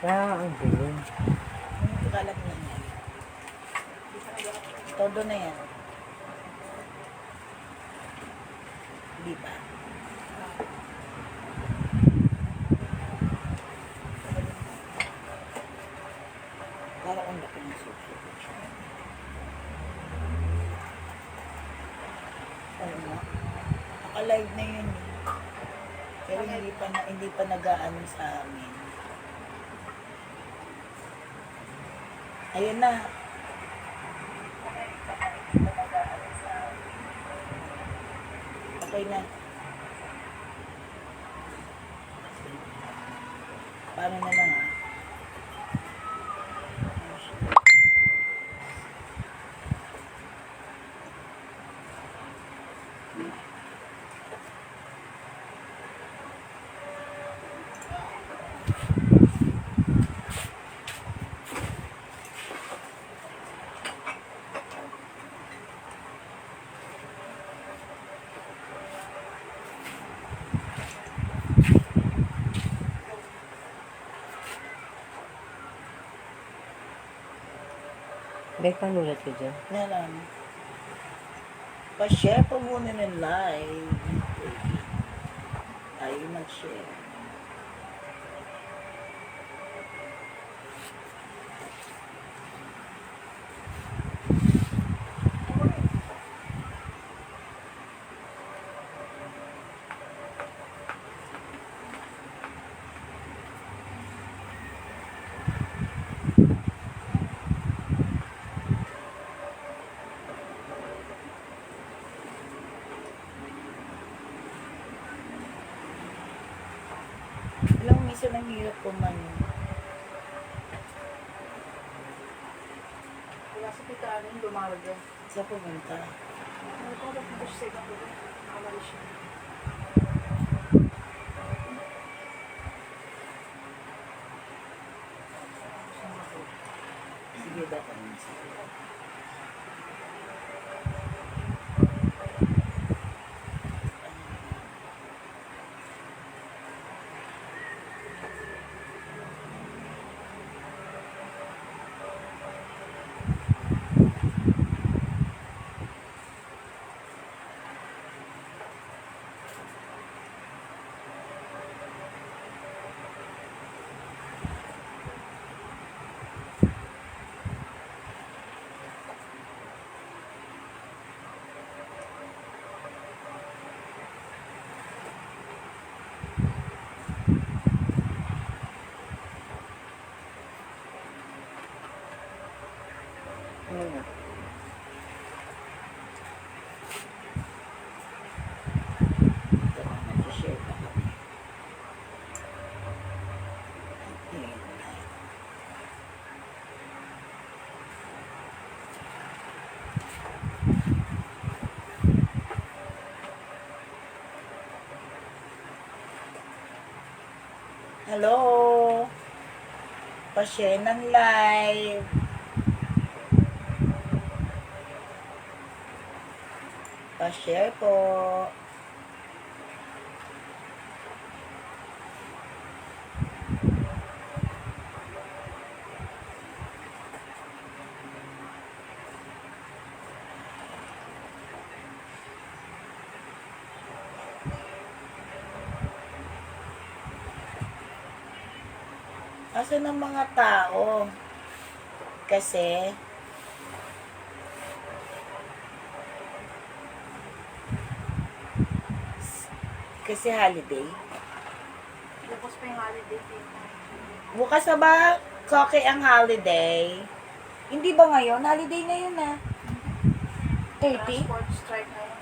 Ah, ang galing. Kalat na yan. Todo na yan. Di ba? Para ang laki ng suso. Ano mo? Naka-live na yun. Pero hindi pa nag-aano sa amin. Ayun na. Okay na. Paano na lang ah? May panulat ko dyan. Yan lang. Pa-share po muna ng live. Tayo mag-share. Alam mo, minsan ang hirap kumain. Wala sa pitaanin, lumalag. Sa pumunta. Ano ko, napunta siya sa ibang lugar. Nakawalis siya. Sige ba kami? Sige. Ano nga? Mag-share pa kami. Ayan. Hello! Pa-share ng live. Pa-share po. Asan ang mga tao? Kasi holiday. Bukas pa yung holiday. Bukas na ba, Koke, ang holiday? Hindi ba ngayon? Holiday ngayon na. 30? Transport strike na yun.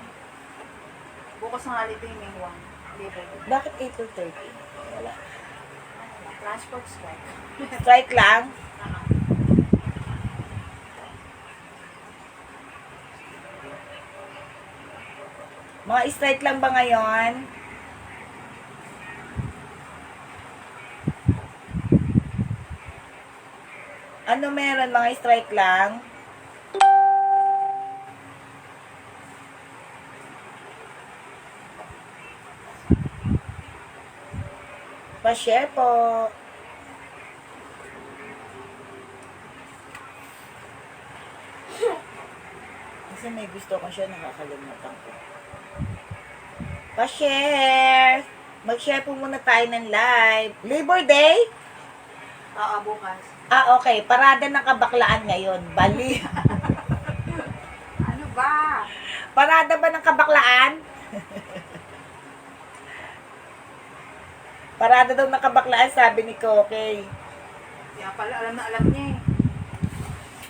Bukas ng holiday, May 1. Labor Day. Bakit April 30? Wala. Transport strike. Strike lang? Mga strike lang ba ngayon? Ano meron? Mga strike lang? Pa-share po. Kasi may gusto ko siya, nakakalimutan ko. Pa-share! Mag-share po muna tayo ng live. Labor Day? Oo, bukas. Ah, okay. Parada ng kabaklaan ngayon. Bali. Ano ba? Parada ba ng kabaklaan? Parada daw ng kabaklaan, sabi ni Koke. Kaya pala alam na alam niya eh.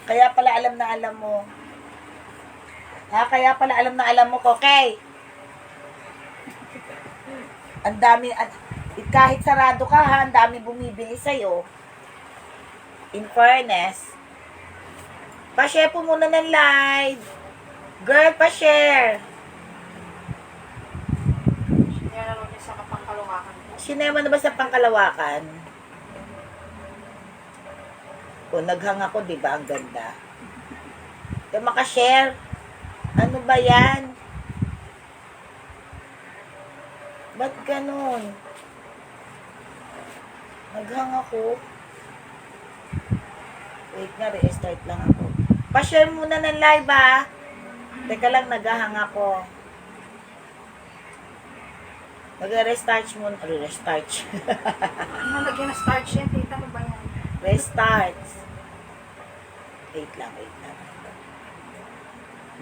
Kaya pala alam na alam mo. Ha? Kaya pala alam na alam mo, Koke. Ang dami, kahit sarado ka ha, ang dami bumibili sa'yo. In fairness. Pa-share po muna ng live. Girl, pa-share. Yan na niya sa kapangkaluwakan. Sinema na ba sa pangkalawakan? O, naghang ako, di ba? Ang ganda. Ito, makashare. Ano ba yan? Ba't ganun? Naghang ako. Wait nga, restart lang ako. Pa-share muna ng live, ah. Teka lang, naghahang ako. Mag-restart muna. Restart. Ano lagyan na start siya? Tita mo ba yan? Restart. Wait lang.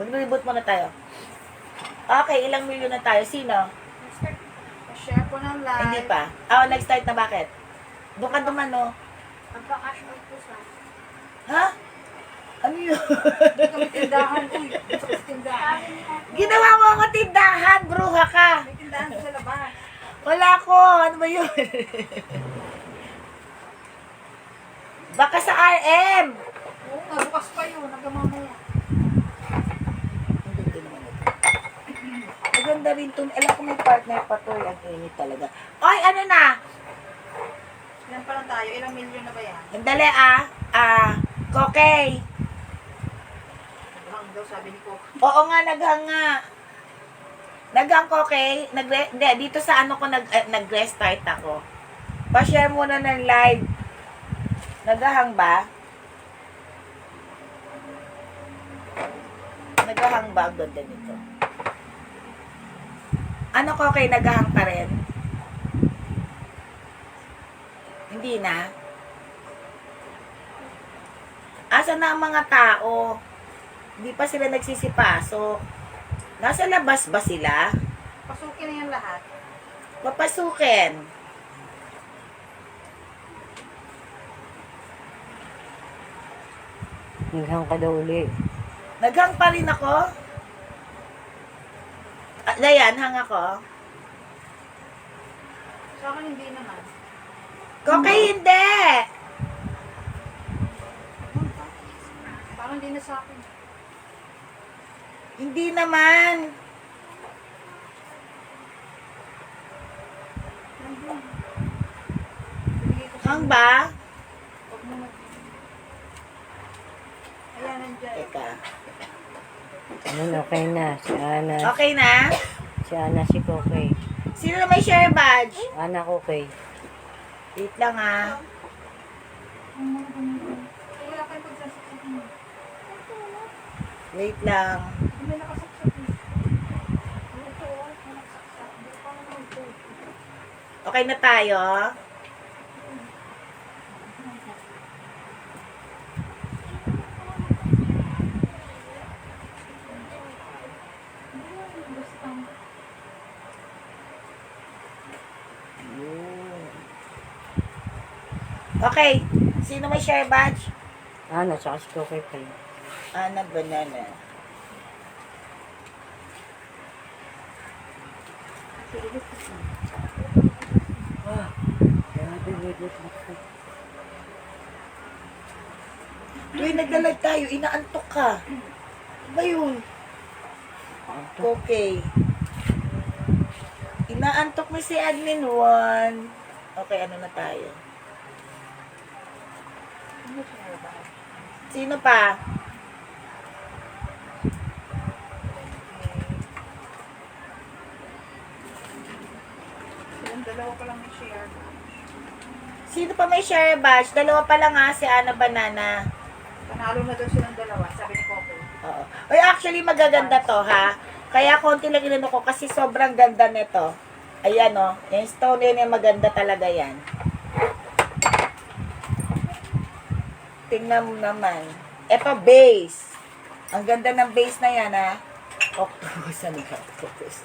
Mag-reboot muna tayo. Okay, ilang milyon na tayo? Sino? Share po ng live. Hindi pa. Ah, nag-start na bakit? Doon ka dumano. Magpa-cash out po sa. Ha? Ano yun? Hindi kami tindahan eh. Gusto ko sa tindahan. Ginawa mo ako tindahan, bruha ka. May tindahan po sa labas. Wala ko. Ano ba yun? Baka sa RM. Oo nga, bukas pa yun. Hanggang mamaya. Hindi naman ito. Maganda rin to. Alam ko may partner pa to. Ang init talaga. Oy, ano na? Ilan pa lang tayo? Ilang milyon na ba yan? Mandali Kokey. Hang daw sabi ni Coco. Oo nga, naghang nga. Naghang Kokey. Hindi, dito sa ano ko nag-restart ako. Pa-share muna ng live. Naghahang ba? Naghahang ba? Ang ganda nito. Ano Kokey, naghahang pa rin? Hindi na. Asa na ang mga tao? Hindi pa sila nagsisipasok. Nasa labas ba sila? Pasukin na yan lahat. Papasukin. Naghang ka daw uli. Naghang pa rin ako? Dayan, hang ako? Sa akin hindi naman. Kokay, hindi! Parang hindi na sa akin. Hindi naman. Binigay ko sa Hang ba? Huwag mo mag- Ayan, nandiyan. Teka. Ayun, okay na. Si Ana. Okay na? Si Ana, si Kokey. Sino na may share badge? Ana, Kokey. Wait lang Wala pa yung pagsasaksakin. Wait lang. Hindi nakasaksak eh. Ito, nakasaksak. Hindi pa naman ito. Okay na tayo? Okay. Sino may share badge? Ana, tsaka si Kokey pa yun. Ana Banana. Grabe, wait. Tuwing naglalag tayo, inaantok ka. Ano ba yun? Okay. Inaantok mo si Admin 1. Okay, ano na tayo? Sino pa? Silang dalawa pa lang may share. Sino pa may share badge? Dalawa pa lang si Ana Banana. Panalo na daw silang dalawa, sabi ni Coco. Oo. Uy, actually, magaganda to, ha? Kaya konti lang inano ko kasi sobrang ganda nito. Ayan, oh. Yung stone yun, yung maganda talaga yan. Tingnan mo naman. Ito, base. Ang ganda ng base na yan, ha? Octopus, ano ba? Octopus.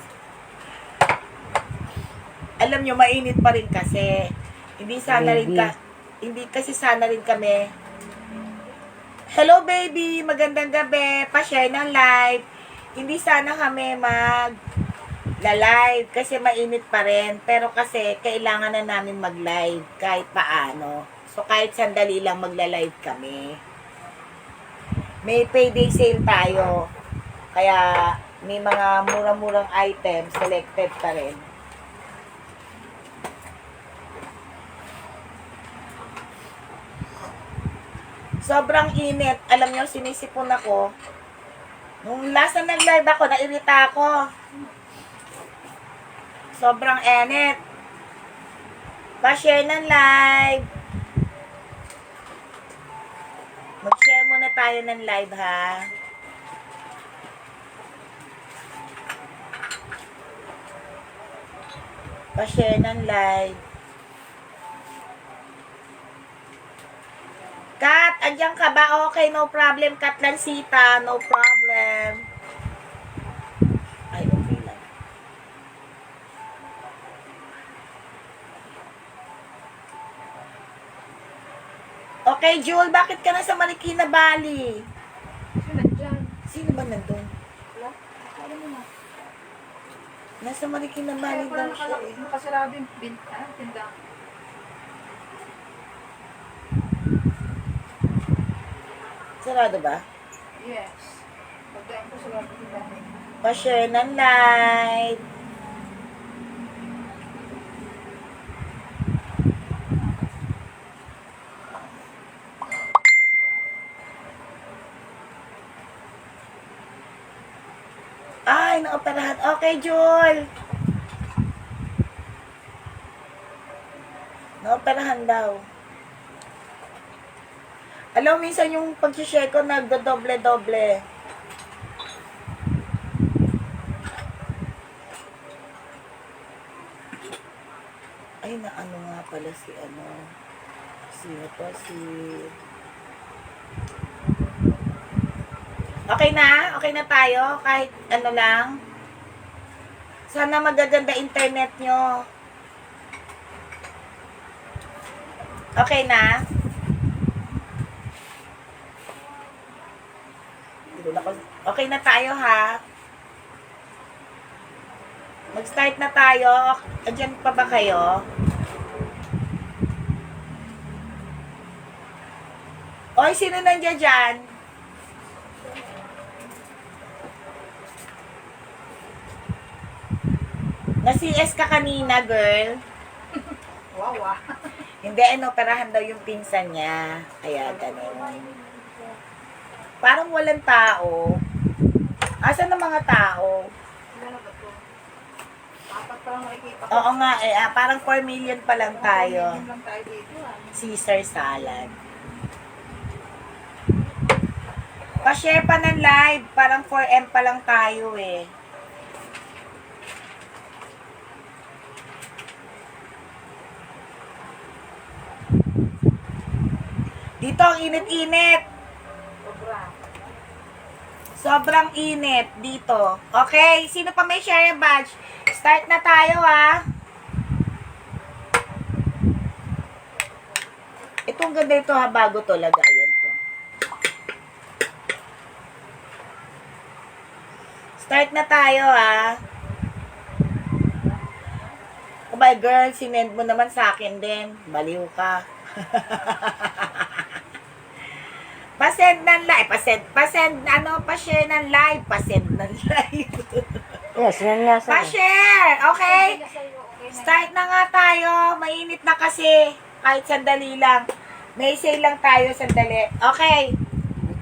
Alam nyo, mainit pa rin kasi. Hindi sana rin hindi kasi sana rin kami. Hello, baby! Magandang gabi. Pa-share ng live. Hindi sana kami mag-live kasi mainit pa rin. Pero kasi, kailangan na namin mag-live kahit paano. So, kahit sandali lang magla-live kami. May payday sale tayo. Kaya, may mga murang-murang items selected pa rin. Sobrang init. Alam nyo, sinisipon ako. Nung last na nag-live ako, nairita ako. Sobrang init. Pa-share ng live. Mag-share muna tayo ng live, ha? Pa-share ng live. Kat, andyan ka ba? Okay, no problem. Kat Lansita, no problem. Ay, okay lang. Okay, Jewel, bakit ka nasa Marikina, Bali? Sino nandyan? Sino ba nandun? Wala? Wala mo na. Nasa Marikina, Bali Kaya pala daw siya eh. nakasarado yung tindahan. Sarado ba? Yes. Pagdain ko sarado yung tindahan. Pa-share ng live. Ay, naoperahan. Okay, Jul. Naoperahan daw. Alam, minsan yung pag-share ko nagdo-doble-doble. Ay, na ano nga pala si ano. Sino to? Si... Okay na? Okay na tayo? Kahit ano lang? Sana magaganda internet nyo. Okay na? Okay na tayo, ha? Mag-start na tayo. Andiyan pa ba kayo? Oy, sino nandiyan dyan? Na-CS ka kanina, girl. Wow, ah. Hindi, operahan daw yung pinsan niya. Kaya, ganun. Parang walang tao. Asan ang mga tao? Wala ba to? Apat pa lang nakikita ko. Oo nga, parang 4 million pa lang tayo. Medium lang tayo dito, ah. Caesar salad. Pa-share pa ng live. Parang 4M pa lang tayo eh. Dito ang init-init. Sobra. Sobrang init dito. Okay, sino pa may share badge? Start na tayo, ha. Itong ganda ito, ha, bago to, lagayan to. Start na tayo, ha. Kabay, girl, sinend mo naman sa akin din. Baliw ka. Pa-share ng live. Pa-share ng live. Pa-send ng live. Yes, yan nga sa... Pa-share! Okay? Start na nga tayo. Mainit na kasi. Kahit sandali lang. May sale lang tayo, sandali. Okay.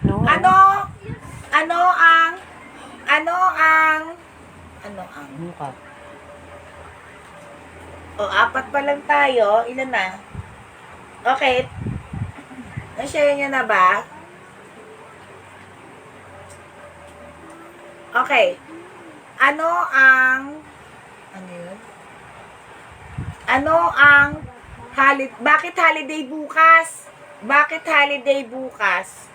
No. Ano ang Ano ka? apat pa lang tayo. Ilan na? Okay. Na-share nyo na ba? Okay. Ano ang... Ano yun? Ano ang... Bakit holiday bukas? Bakit holiday bukas?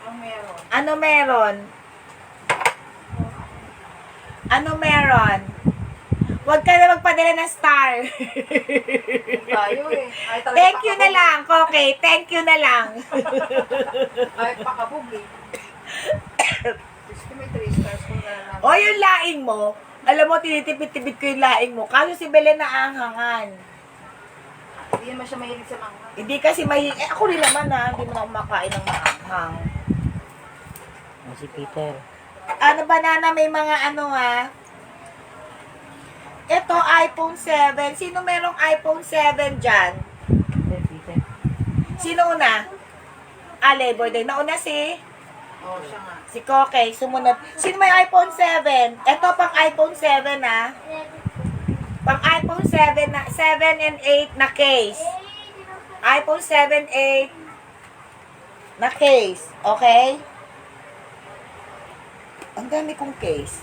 Ang meron. Ano meron? Ano meron? Huwag ka na magpadala ng star. Tayo eh. Ay, talaga Thank you na pakabog. lang. Okay, thank you na lang. Ay, pakabog eh. Diyos ko, may 3 stars ko na lang. O yung laing mo, alam mo, tinitipid-tipid ko yung laing mo. Kaso si Belen naangangan. Hindi naman siya mahilig sa mangga. Hindi kasi ako rin naman hindi mo na kumakain ng maanghang. Si Peter. Ano, banana, may mga ano Ito, iPhone 7. Sino merong iPhone 7 dyan? Peter. Sino una? Labor Day. Nauna si Siya nga. Kokey. Sumunod. Sino may iPhone 7? Ito, pang iPhone 7 Pang iPhone 7 and 8 na case. iPhone 7, 8 na case. Okay? Ang dami kong case.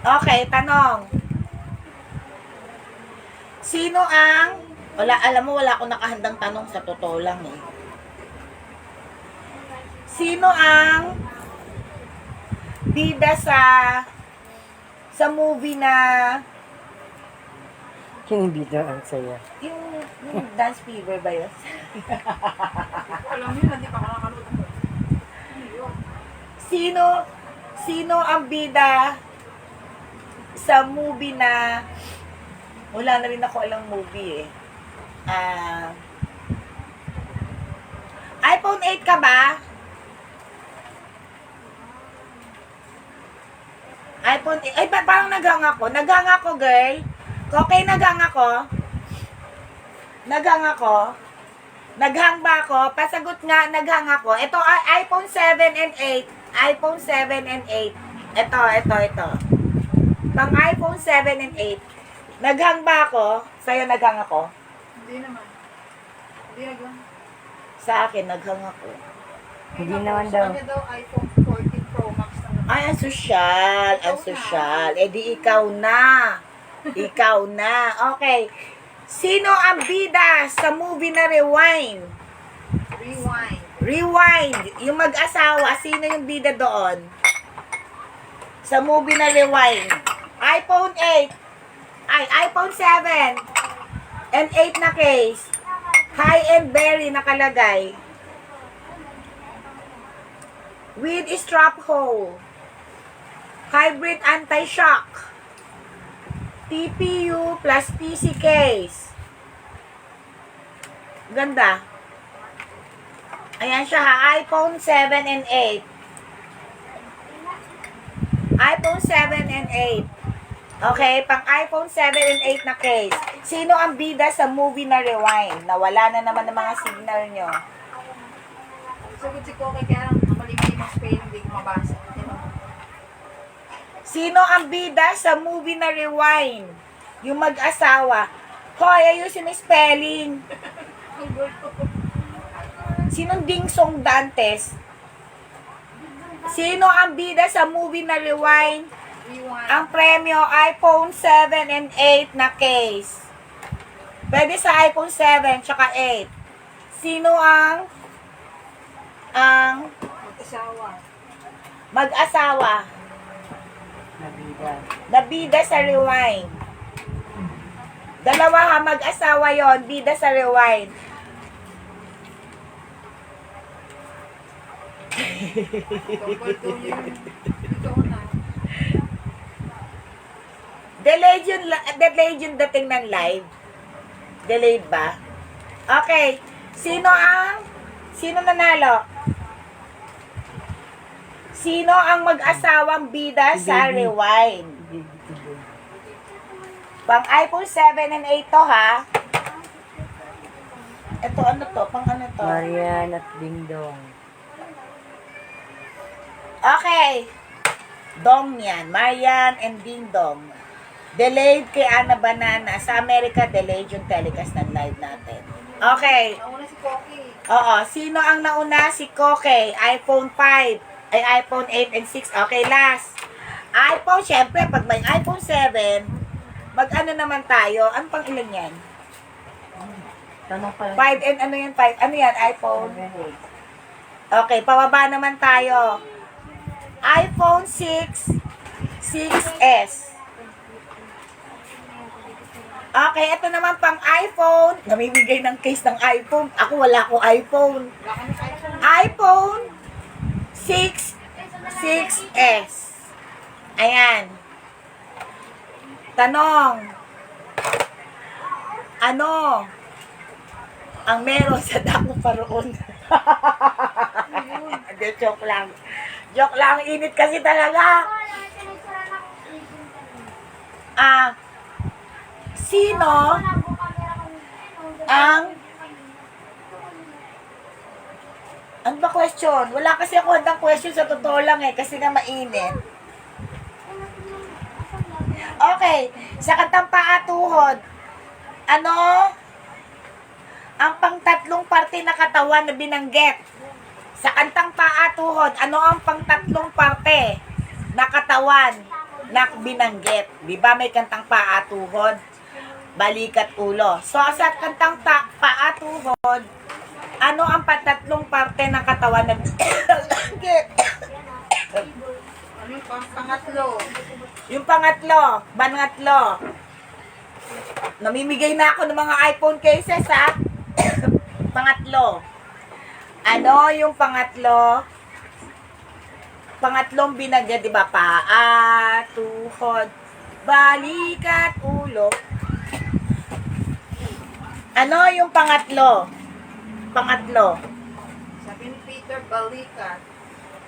Okay, tanong. Sino ang... alam mo, wala akong nakahandang tanong sa totoo lang eh. Sino ang bida sa movie na Kinibito ang saya. yung Dance Fever ba yun? Alam yun, hindi pa ka nakanood ako. Ano yun? Sino ang bida sa movie na wala na rin ako alang movie eh. iPhone 8 ka ba? iPhone 8. Ay, parang naghang ako. Naghang ako, girl. Okay, naghang ako. Naghang ako. Naghang ba ako? Pasagot nga, naghang ako. Ito, iPhone 7 and 8. iPhone 7 and 8. Ito. Pang iPhone 7 and 8. Naghang ba ako? Sa'yo naghang ako? Hindi naman. Hindi naman. Sa akin, naghang ako. Hindi naman Sa daw. kanya daw iPhone 14 Pro Max na. Ay, ang sosyal. Ang sosyal. Eh, di ikaw na. Ikaw na. Okay. Sino ang bida sa movie na Rewind? Rewind. Rewind. Yung mag-asawa, sino yung bida doon? Sa movie na Rewind. iPhone 8. iPhone 7. And 8 na case. High-end berry nakalagay. With strap hole. Hybrid anti-shock. TPU plus PC case. Ganda. Ayan siya ha. iPhone 7 and 8. iPhone 7 and 8. Okay, pang iPhone 7 and 8 na case. Sino ang bida sa movie na Rewind? Nawala na naman ng mga signal nyo. Sagot si Koke, kaya lang mali-mali ng spelling, hindi ko mabasa. Sino ang bida sa movie na Rewind? Yung mag-asawa. Hoy, ayusin yung spelling. Sinong Dingsong Dantes? Sino ang bida sa movie na Rewind? Rewind. Ang premyo, iPhone 7 and 8 na case. Pwede sa iPhone 7 tsaka 8. Sino ang Mag-asawa. mag-asawa? Nabida. Nabida sa Rewind. Dalawa ha, mag-asawa yon, bida sa Rewind. Tungkol to yung ito na. Delayed yung dating ng live. Delayed ba? Okay. Sino nanalo? Sino ang mag-asawang bida sa Rewind? Pang iPhone 7 and 8 to ha. Ito ano to? Pang ano to? Marian at Dingdong. Okay. Dong yan. Marian and Ding Dong. Delayed kay Ana Banana. Sa Amerika, delayed yung telecast ng live natin. Okay. Nauna si Koke. Oo. Sino ang nauna? Si Koke. iPhone 5. Ay, iPhone 8 and 6. Okay, last. iPhone, syempre, pag may iPhone 7, mag-ano naman tayo? Ano pang ilan yan? Tanong pa lang. 5 and ano yan? 5? Ano yan? iPhone? Okay, pababa naman tayo. iPhone 6, 6S. Okay, ito naman pang iPhone. Namimigay ng case ng iPhone. Ako wala akong iPhone. iPhone 6, 6S. Ayan. Tanong. Ano ang meron sa dako paroon? Hindi, joke lang. Joke lang, init kasi talaga. Sino ang ano ba question? Wala kasi ako handang question sa totoo lang kasi nga mainit. Okay, sa kantang paatuhod, ano ang pangtatlong parte na katawan na binanggit? Sa kantang paatuhod, ano ang pangtatlong parte na katawan na binanggit? Di ba may kantang paatuhod? Balikat ulo. So, sa kantang paatuhod, ano ang pangtatlong parte ng katawan na binanggit? Ano yung pangatlo? Yung pangatlo. Namimigay na ako ng mga iPhone cases, ha? Pangatlo. Ano yung pangatlo? Pangatlong binanggit, di ba? Paa, tuhod, balikat, ulo. Ano yung pangatlo? Pangatlo. Sabi ni Peter, balikat.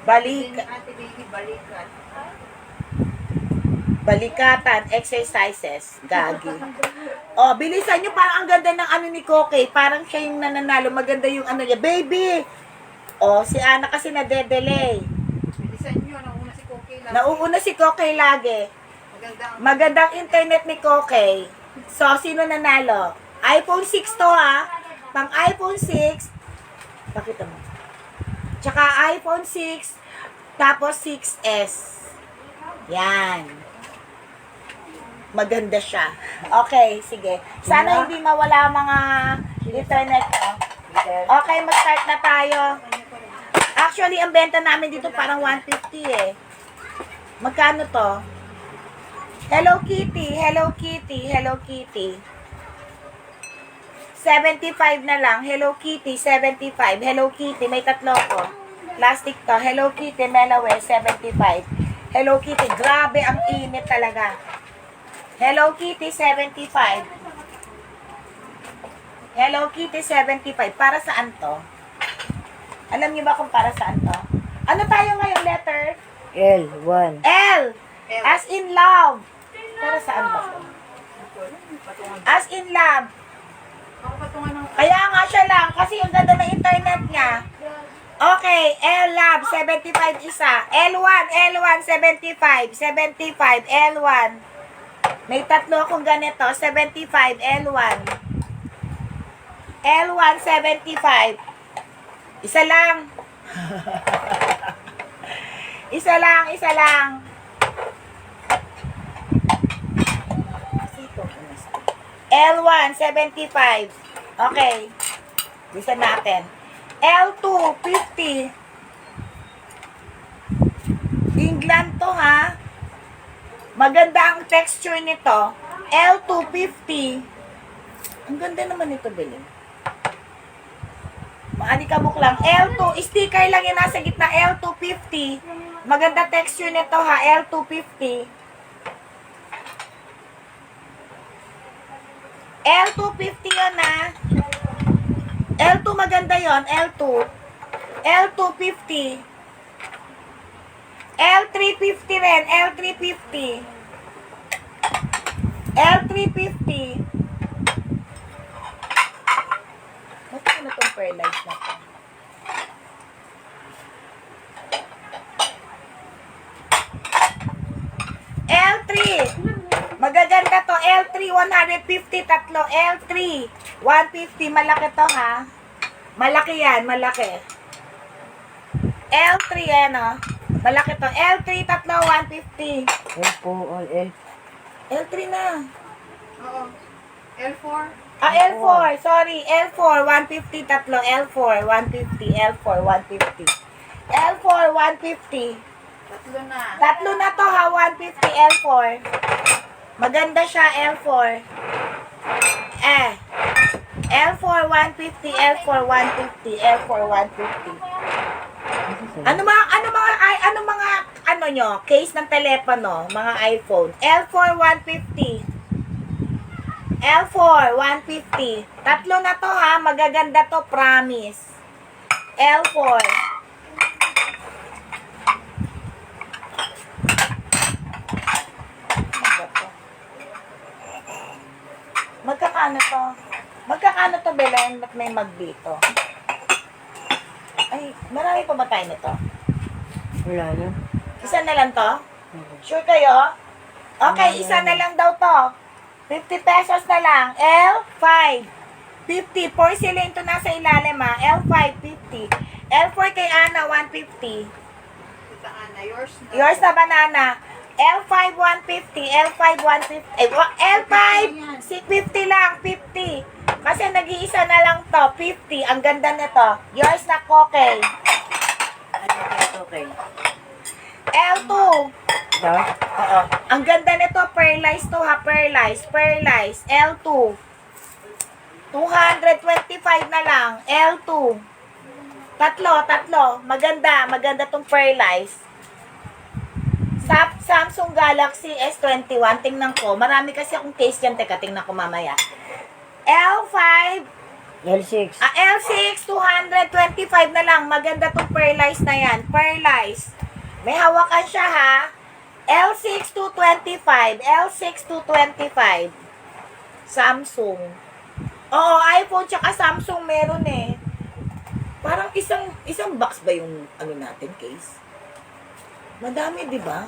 Balik, Sabi ni Ate Baby, balikat. balikatan, exercises. Gagi. Oh, bilisan nyo. Parang ang ganda ng ano ni Koke. Parang siya yung nananalo. Maganda yung ano niya. Baby! Oh, si Ana kasi nade-delay. Bilisan nyo, nauna si Koke lang. Nauuna si Koke lagi. Maganda ang Magandang internet ni Koke. So, sino nanalo? iPhone 6 to, ha? Pang iPhone 6. Pakita mo. Tsaka iPhone 6. Tapos 6S. Yan. Maganda siya. Okay, sige. Sana hindi mawala mga internet ko. Okay, mag-start na tayo. Actually, ang benta namin dito parang 150 eh. Magkano to? Hello Kitty, Hello Kitty, Hello Kitty. 75 na lang. Hello Kitty, 75. Hello Kitty, may tatlo ko. Plastic to. Hello Kitty, Melaway, 75. Hello Kitty, grabe ang init talaga. Hello Kitty, 75. Hello Kitty, 75. Para saan to? Alam niyo ba kung para saan to? Ano tayo ngayon letter? L1. L. As in love. Para saan ba to? As in love. Ako patungan ng Kaya nga siya lang, kasi yung ganda ng internet niya. Okay, L-Lab, 75 isa. L1, L1, 75. 75, L1. May tatlo akong ganito, 75, L1. L1, 75. Isa lang. Isa lang, isa lang. L1, 75. Okay. Bisa natin. L2, 50. England to, ha? Maganda ang texture nito. L2, 50. Ang ganda naman ito, Belen. Maalikabok lang. L2, sticker lang yung nasa gitna. L2, 50. Maganda texture nito, ha? L2, 50. L2, 50 yun, ha? L2 maganda yon, L2. L2 50. L3 50 rin, L3 50. L3 50. Ba't ko na itong pair light na to? L3. Magaganda to. L3 150 tatlo. L3 150, malaki to, ha? Malaki yan, malaki. L3, ano? Malaki to. L3, tatlo, 150. L po, all L. L3 na. Oo. L4. Ah, L4. Sorry. L4, 150, tatlo. L4, 150. L4, 150. L4, 150. Tatlo na. Tatlo na to ha, 150 L4. Maganda siya, L4. L4, 150, L4, 150, L4, 150. Ano mga nyo, case ng telepono, mga iPhone. L4, 150. L4, 150. Tatlo na to ha, magaganda to, promise. L4. Magkakano to, Belen? Ba't may mag dito? Ay, marami pa ba tayo nito? Wala na. Isa na lang to? Sure kayo? Okay, isa na lang daw to. 50 pesos na lang. L5. 50. Porcelain to nasa ilalim ha. L5, 50. L4 kay Ana, 150. Tita Ana, yours na. Yours na banana. L5, 150. L5, 150. L5, 50 lang. 50. Kasi nag-iisa na lang to. 50. Ang ganda nito. Yours na, Koke. Ano kaya okay? L2. Ito? Oo. Ang ganda nito, pearlize to ha, pearlize. L2. 225 na lang. L2. Tatlo. Maganda tong pearlize. Samsung Galaxy S21. Tingnan ko. Marami kasi akong case dyan. Teka, tingnan ko mamaya. L5. L6. L6, 225 na lang. Maganda tong pearlize na yan. Pearlize. May hawakan siya ha. L6 225. L6 225. Samsung. Oo, iPhone tsaka Samsung meron eh. Parang isang box ba yung ano natin case? Madami, di ba?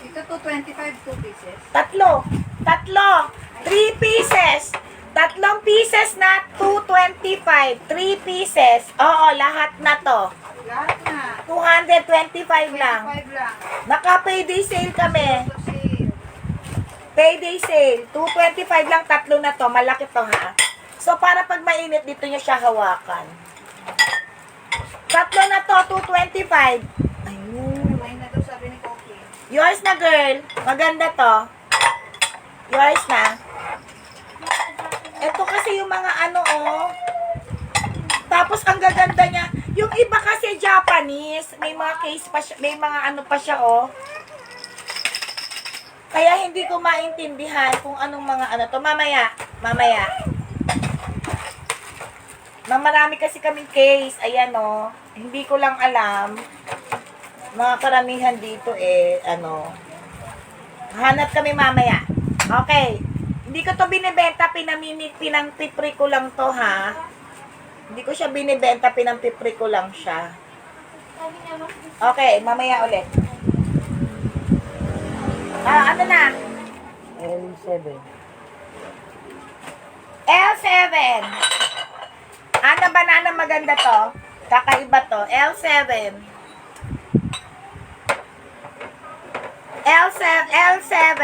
Ito 225, 2 pieces. Tatlo. 3 pieces. Tatlong pieces na 225. 3 pieces. Oo, lahat na to. Lahat na. 225 lang. 25 lang. Naka-payday sale kami. Ito si Payday sale. 225 lang, tatlo na to. Malaki to ha. So, para pag mainit, dito nyo siya hawakan. Tatlo na to, 225. Ayun. may na daw sabi ni Koki. Yours na, girl. Maganda to. Yours na. Ito kasi yung mga ano, oh. Tapos, ang gaganda niya. Yung iba kasi Japanese. May mga case pa siya. May mga ano pa siya, oh. Kaya hindi ko maintindihan kung anong mga ano to. Mamaya. Marami kasi kaming case. Ayan, oh. Hindi ko lang alam. Mga karamihan dito, ano. Hanap kami mamaya. Okay. Hindi ko to binibenta. Pinangpipri ko lang to, ha. Hindi ko siya binibenta. Pinangpipri ko lang siya. Okay. Mamaya ulit. Ano na? L7. L7. Ano banana maganda to? Kakaiba to. L7. L7.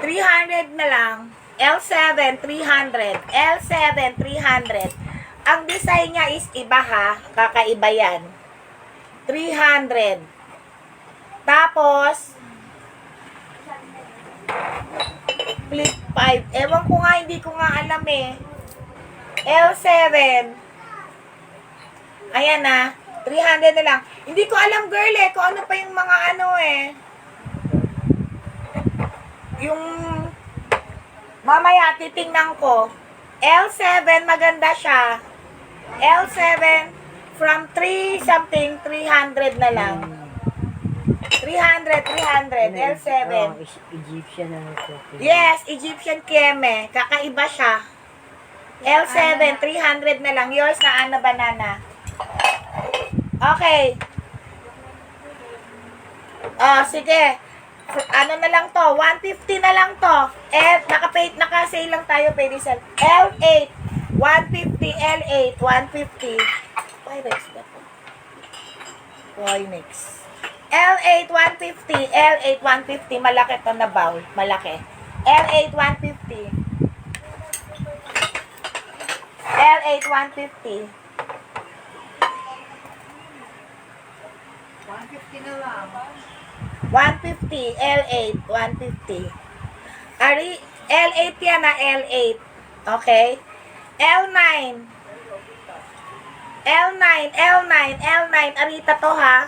300 na lang. L7, 300. L7, 300. Ang design niya is iba ha. Kakaiba yan. 300. Tapos, flip 5. Ewan ko nga, hindi ko nga alam eh. L7. Ayan na. 300 na lang. Hindi ko alam, girl eh, kung ano pa yung mga ano eh. Yung mamaya titingnan ko. L7, maganda siya. L7 from 3 something, 300 na lang. 300, L7. Oh, Egyptian na ito. Yes, Egyptian keme. Kakaiba siya. L7, 300 na lang. Yours na, Ana Banana. Okay. Sige. Ano na lang to? 150 na lang to. Naka-sale lang tayo, pwede sell. L8, 150, L8, 150. Pirates ba to? Coinex. L8 150. L8 150. Malaki to na bowl. Malaki. L8 150. L8 150. 150 na lang. 150. L8 150. Ari, L8 yan na L8. Okay? L9. L9, L9, L9. Arita to ha.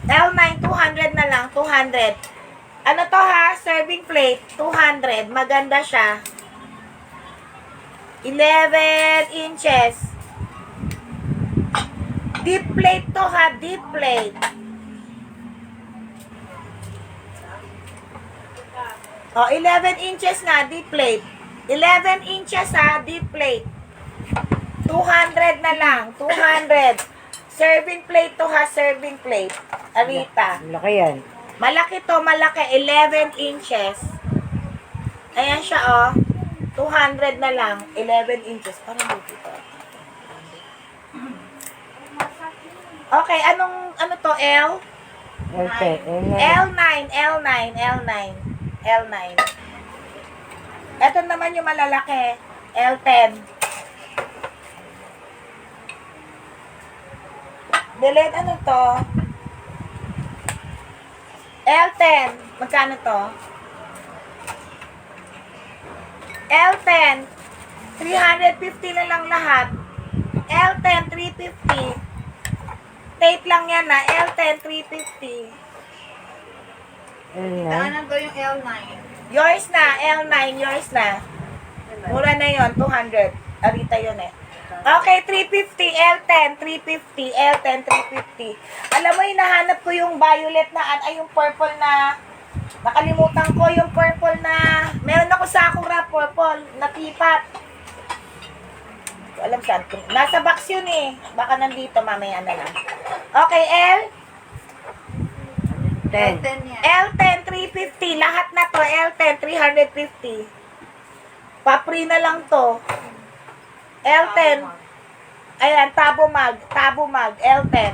L9, 200 na lang. 200. Ano to ha? Serving plate. 200. Maganda siya. 11 inches. Deep plate to ha. Deep plate. Oh, 11 inches na, deep plate. 11 inches ha, deep plate. 200 na lang, 200. Serving plate to ha, serving plate. Arita. Laki yan. Malaki to, malaki. 11 inches. Ayan siya, oh. 200 na lang. 11 inches. Parang dito. Okay, ano to, L? L10. L9, L9, L9. L9. Ito naman yung malalaki. L10. Delete, ano to? L10. Magkano to? L10. 350 na lang lahat. L10, 350. Tape lang yan na. L10, 350. L9. Daanan ko yung L9. Yours na. L9, yours na. Mura na yon 200. Arita yun eh. Okay, 350, L10, 350, L10, 350. Alam mo, hinahanap ko yung violet na, ay yung purple na, nakalimutan ko yung purple na, meron ako sakura purple na tipat. Alam saan, nasa box yun eh. Baka nandito, mamaya na lang. Okay, L? 10. L10 yan. L10, 350. Lahat na to, L10, 350. Papri na lang to. L10. Ayan, Tabo Mag, L10.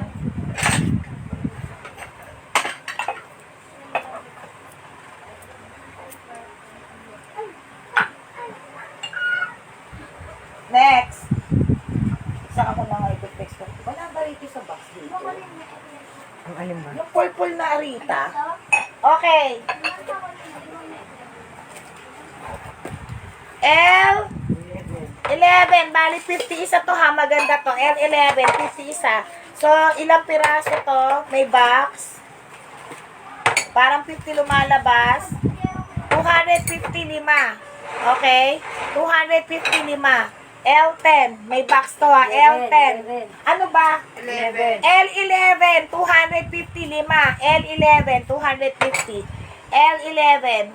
Next. Saan ako na nga ito-text ko? Wala ba rito sa box dito? Ang alin ba? Yung purple na Arita. Okay. L 11, bali 50 isa to ha, maganda to. L11, 50 isa. So, ilang piraso to? May box. Parang 50 lumalabas. 255. Okay? 255. L10, may box to ha. L10. Ano ba? 11. L11, 255. L11, 250. L11.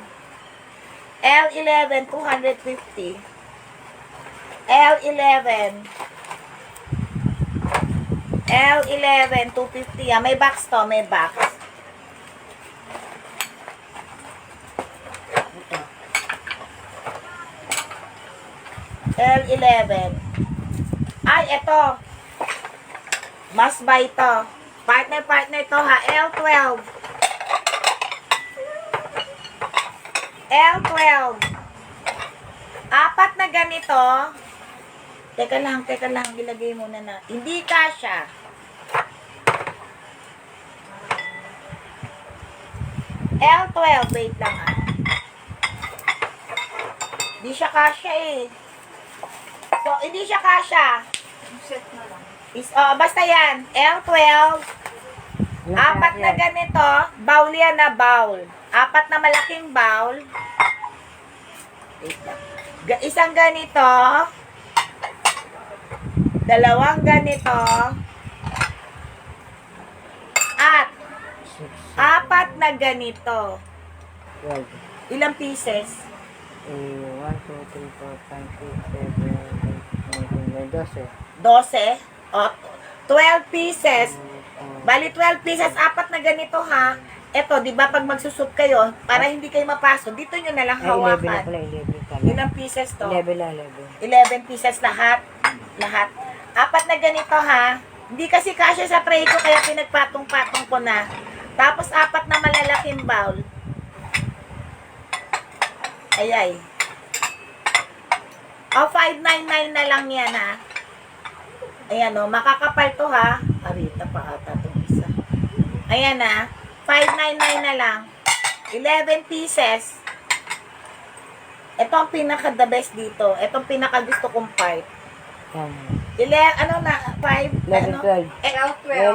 L11, 250. L11. L11, 250. Ah, may box to, may box. L11. Ay, eto. Must buy to. Partner to ha. L12. L12. Apat na ganito. Teka lang, ilagay muna na. Hindi kasya. L12, wait lang ah. Hindi siya kasya eh. So, hindi siya kasya. Set na lang. Basta yan. L12, apat na ganito. Bowl yan na bowl. Apat na malaking bowl. Wait lang. Isang ganito. Dalawang ganito. At apat na ganito. 12. Ilang pieces? 1, 2, 3, 4, 5, 6, 7, 8, 9, 10, 12. O, 12 pieces. Bali, 12 pieces. Apat na ganito ha. Ito, di ba pag magsusup kayo, para hindi kayo mapasok, dito nyo na lang 12. Ay, 11 na hawakan. pala, 11 pala. Ilang pieces to? 11 lang, 11 pieces lahat. Lahat. Apat na ganito ha. Hindi kasi kasya sa tray ko, kaya pinagpatong-patong ko na. Tapos 4 na malalaking bowl. Ayay. O, 599 na lang yan, ha. Ayan, o. Makakapal to, ha. Arita pa ata itong isa. Ayan, ha. 599 na lang. 11 pieces. Ito ang pinaka-the best dito. Ito ang pinaka-gusto kong part. Yan. Ano na? 5? Ano? 11, 12.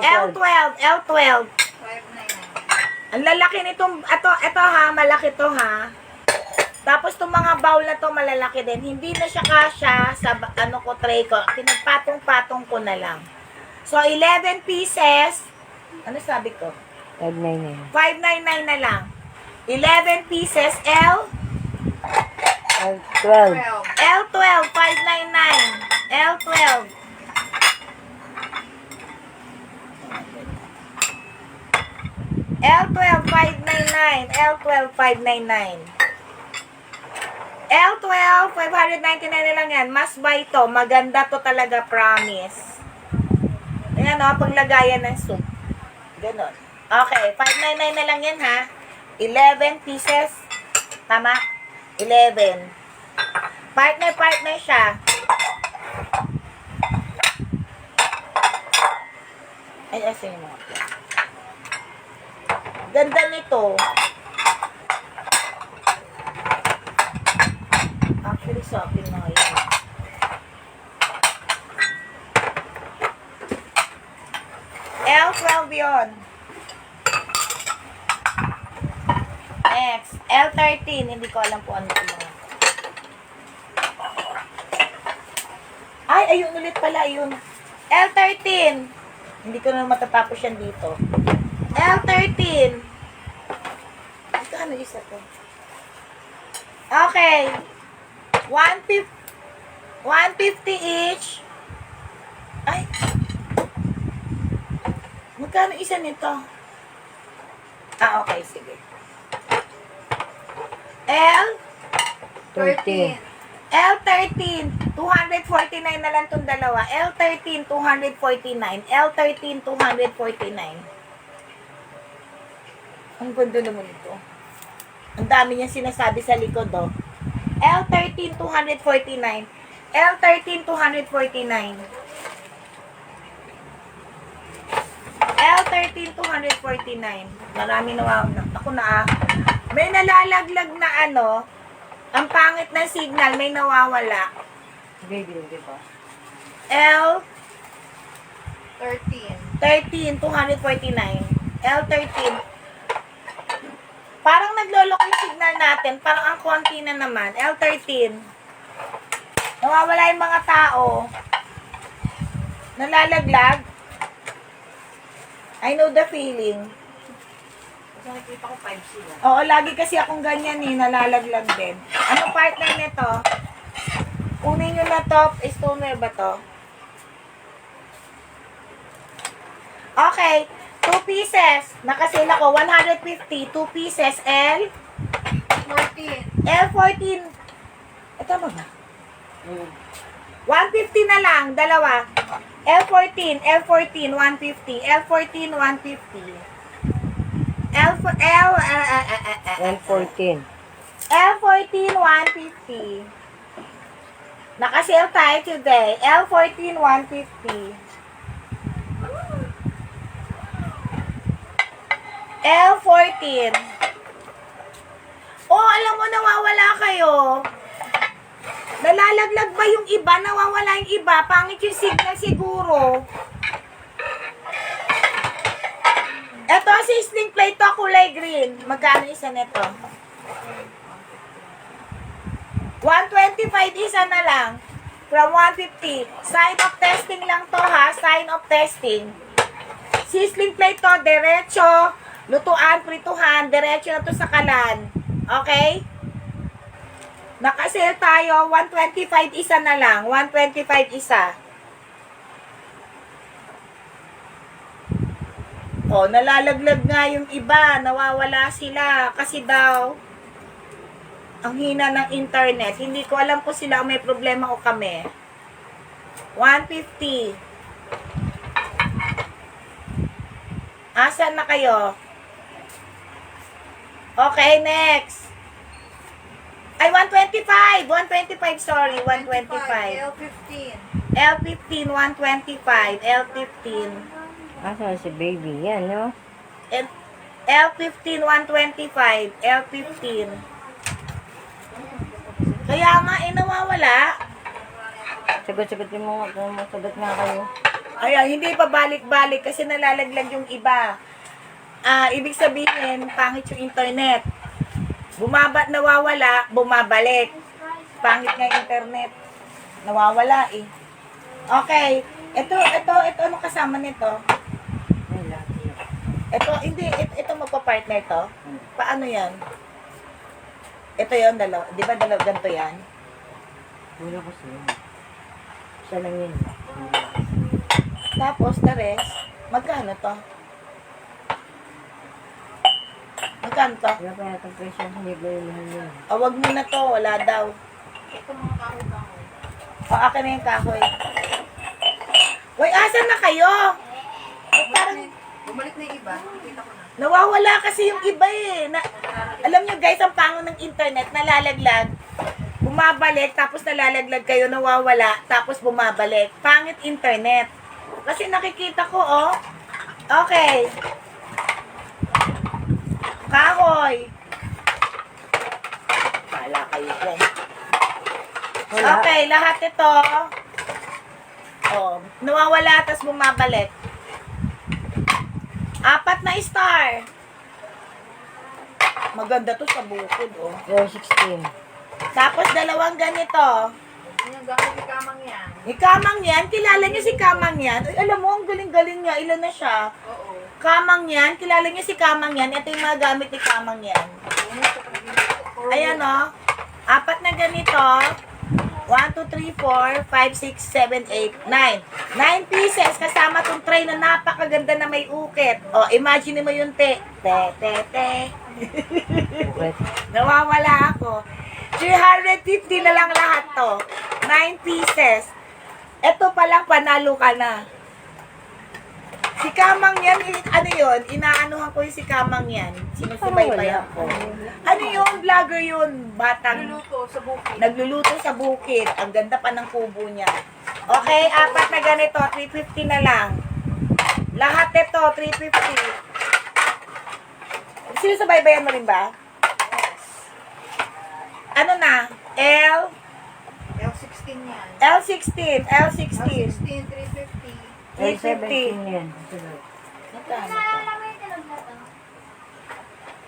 L12. L12. 599. Ang lalaki nitong, ito ha, malaki to ha. Tapos itong mga bowl na to, malalaki din. Hindi na siya kasya sa, tray ko. Pinagpatong-patong ko na lang. So, 11 pieces. Ano sabi ko? 599. 599 na lang. 11 pieces, L? 12. L12, 599. L12. L12, 599. L12, 599. L12, 599 na lang yan. Mas buy to. Maganda to talaga, promise. Ayan o, paglagayan ng soup. Ganon. Okay, 599 na lang yan ha. 11 pieces. Tama? 11. Partner siya. Ay, asin mo. Ganda nito. Actually, shopping na ngayon. L12 yun. Next, L13. Hindi ko alam po ano ito. Ay, ayun ulit pala, ayun. L13. Hindi ko na matatapos yan dito. L13. Ano isa to? Okay. 150 each. Ay. Magkano isa nito? Okay, sige. L? 13. L13, 249 na lang itong dalawa. L13, 249. L13, 249. Ang ganda naman ito. Ang dami niyang sinasabi sa likod, oh. L13, 249. L13, 249. L13, 249. Marami na ako na may nalalaglag na ang pangit na signal, may nawawala. Baby, di ba? L 13. 13, 249. L13. Parang naglolok yung signal natin. Parang ang konti na naman. L13. Nawawala yung mga tao. Nalalaglag. I know the feeling. Nakikita ko 5 sila. Oo, lagi kasi akong ganyan nalalaglag din. Anong partner nito? Kunin nyo na top. Stoner ba to? Okay. 2 pieces. Nakasale ako. 150. 2 pieces. L? 14. L14. Ito ba ba? 150 na lang. Dalawa. L14. L14. 150. L14. 150. L14. L14, 150. Naka-sale tayo today. L14, 150. L14. Oh, alam mo, nawawala kayo. Nalalaglag ba yung iba? Nawawala yung iba? Pangit yung signal siguro. Ito, sizzling plate to, kulay green. Magkano isa nito? 125 isa na lang. From 150. Sign of testing lang to ha. Sign of testing. Sizzling plate to, derecho. Lutuan, prituhan. Derecho na to sa kalan. Okay? Nakasale tayo. 125 isa na lang. 125 isa. Oh, nalalaglag nga yung iba, nawawala sila kasi daw ang hina ng internet. Hindi ko alam kung sila may problema o kami. 150. Asan na kayo? Okay, next. Ay, 125. 125, sorry. 125. L15. L15, 125. L15. Asan si baby? Yan, no? L15, 125. L15. Kaya nga, nawawala. Sagot-sagutin mo nga kung masagot nga kayo. Ayan, hindi pa balik-balik kasi nalalaglag yung iba. Ibig sabihin, pangit yung internet. Nawawala, bumabalik. Pangit nga yung internet. Nawawala eh. Okay. Ito, ano kasama nito? Ay, lahat. Ito magpa-partner to. Paano yan? Ito yon dalawa. Di ba dalawa ganito yan? Wala ko siya. Siya lang yun. Tapos, the rest, magkano to? Magkano to? Wala pa yata presyo. Hindi ba yung mahal yun? Wag mo na to. Wala daw. Ito mga kahoy-kahoy. Akin na yung kahoy. Uy, asan na kayo? Parang Bumalik na yung iba. Nakita ko na. nawawala kasi yung iba eh. Alam nyo guys, ang pango ng internet, nalalaglag. Bumabalik, tapos nalalaglag kayo, nawawala, tapos bumabalik. Pangit internet. Kasi nakikita ko, oh. Okay. Kahoy. Kala kayo dyan. Wala. Okay, lahat ito. Oh, nawawala, tapos bumabalik. 4 na star. Maganda to sa bukod, oh. Yung 16. Tapos 2 ganito. Yung gamit ni Kamang yan. Ni Kamang yan, kilala niyo si Kamang yan. Ay, alam mo, ang galing-galing niya. Ilan na siya? Oo. Kamang yan, kilala niyo si Kamang yan. Ito yung mga gamit ni Kamang yan. Ayan, oh. 4 na ganito. 1, 2, 3, 4, 5, 6, 7, 8, 9. 9 pieces kasama tong tray na napakaganda na may ukit. O, imagine mo yung te. Te. Ukit. Nawawala ako. 350 na lang lahat to. 9 pieces. Ito pa lang, panalo ka na. Si Kamang yan, ano yun? Inaanuhan ko yung si Kamang yan. Sinusubaybayan ko. Ano yun? Vlogger yun. Batang Niluluto sa bukid. nagluluto sa bukid. Ang ganda pa ng kubo niya. Okay, 4 na ganito. 350 na lang. Lahat ito, 350. Sinusubaybayan mo rin ba? Ano na? L16 yan. L16. L16, 350. Ay, 350. 17 yan. Magkano to?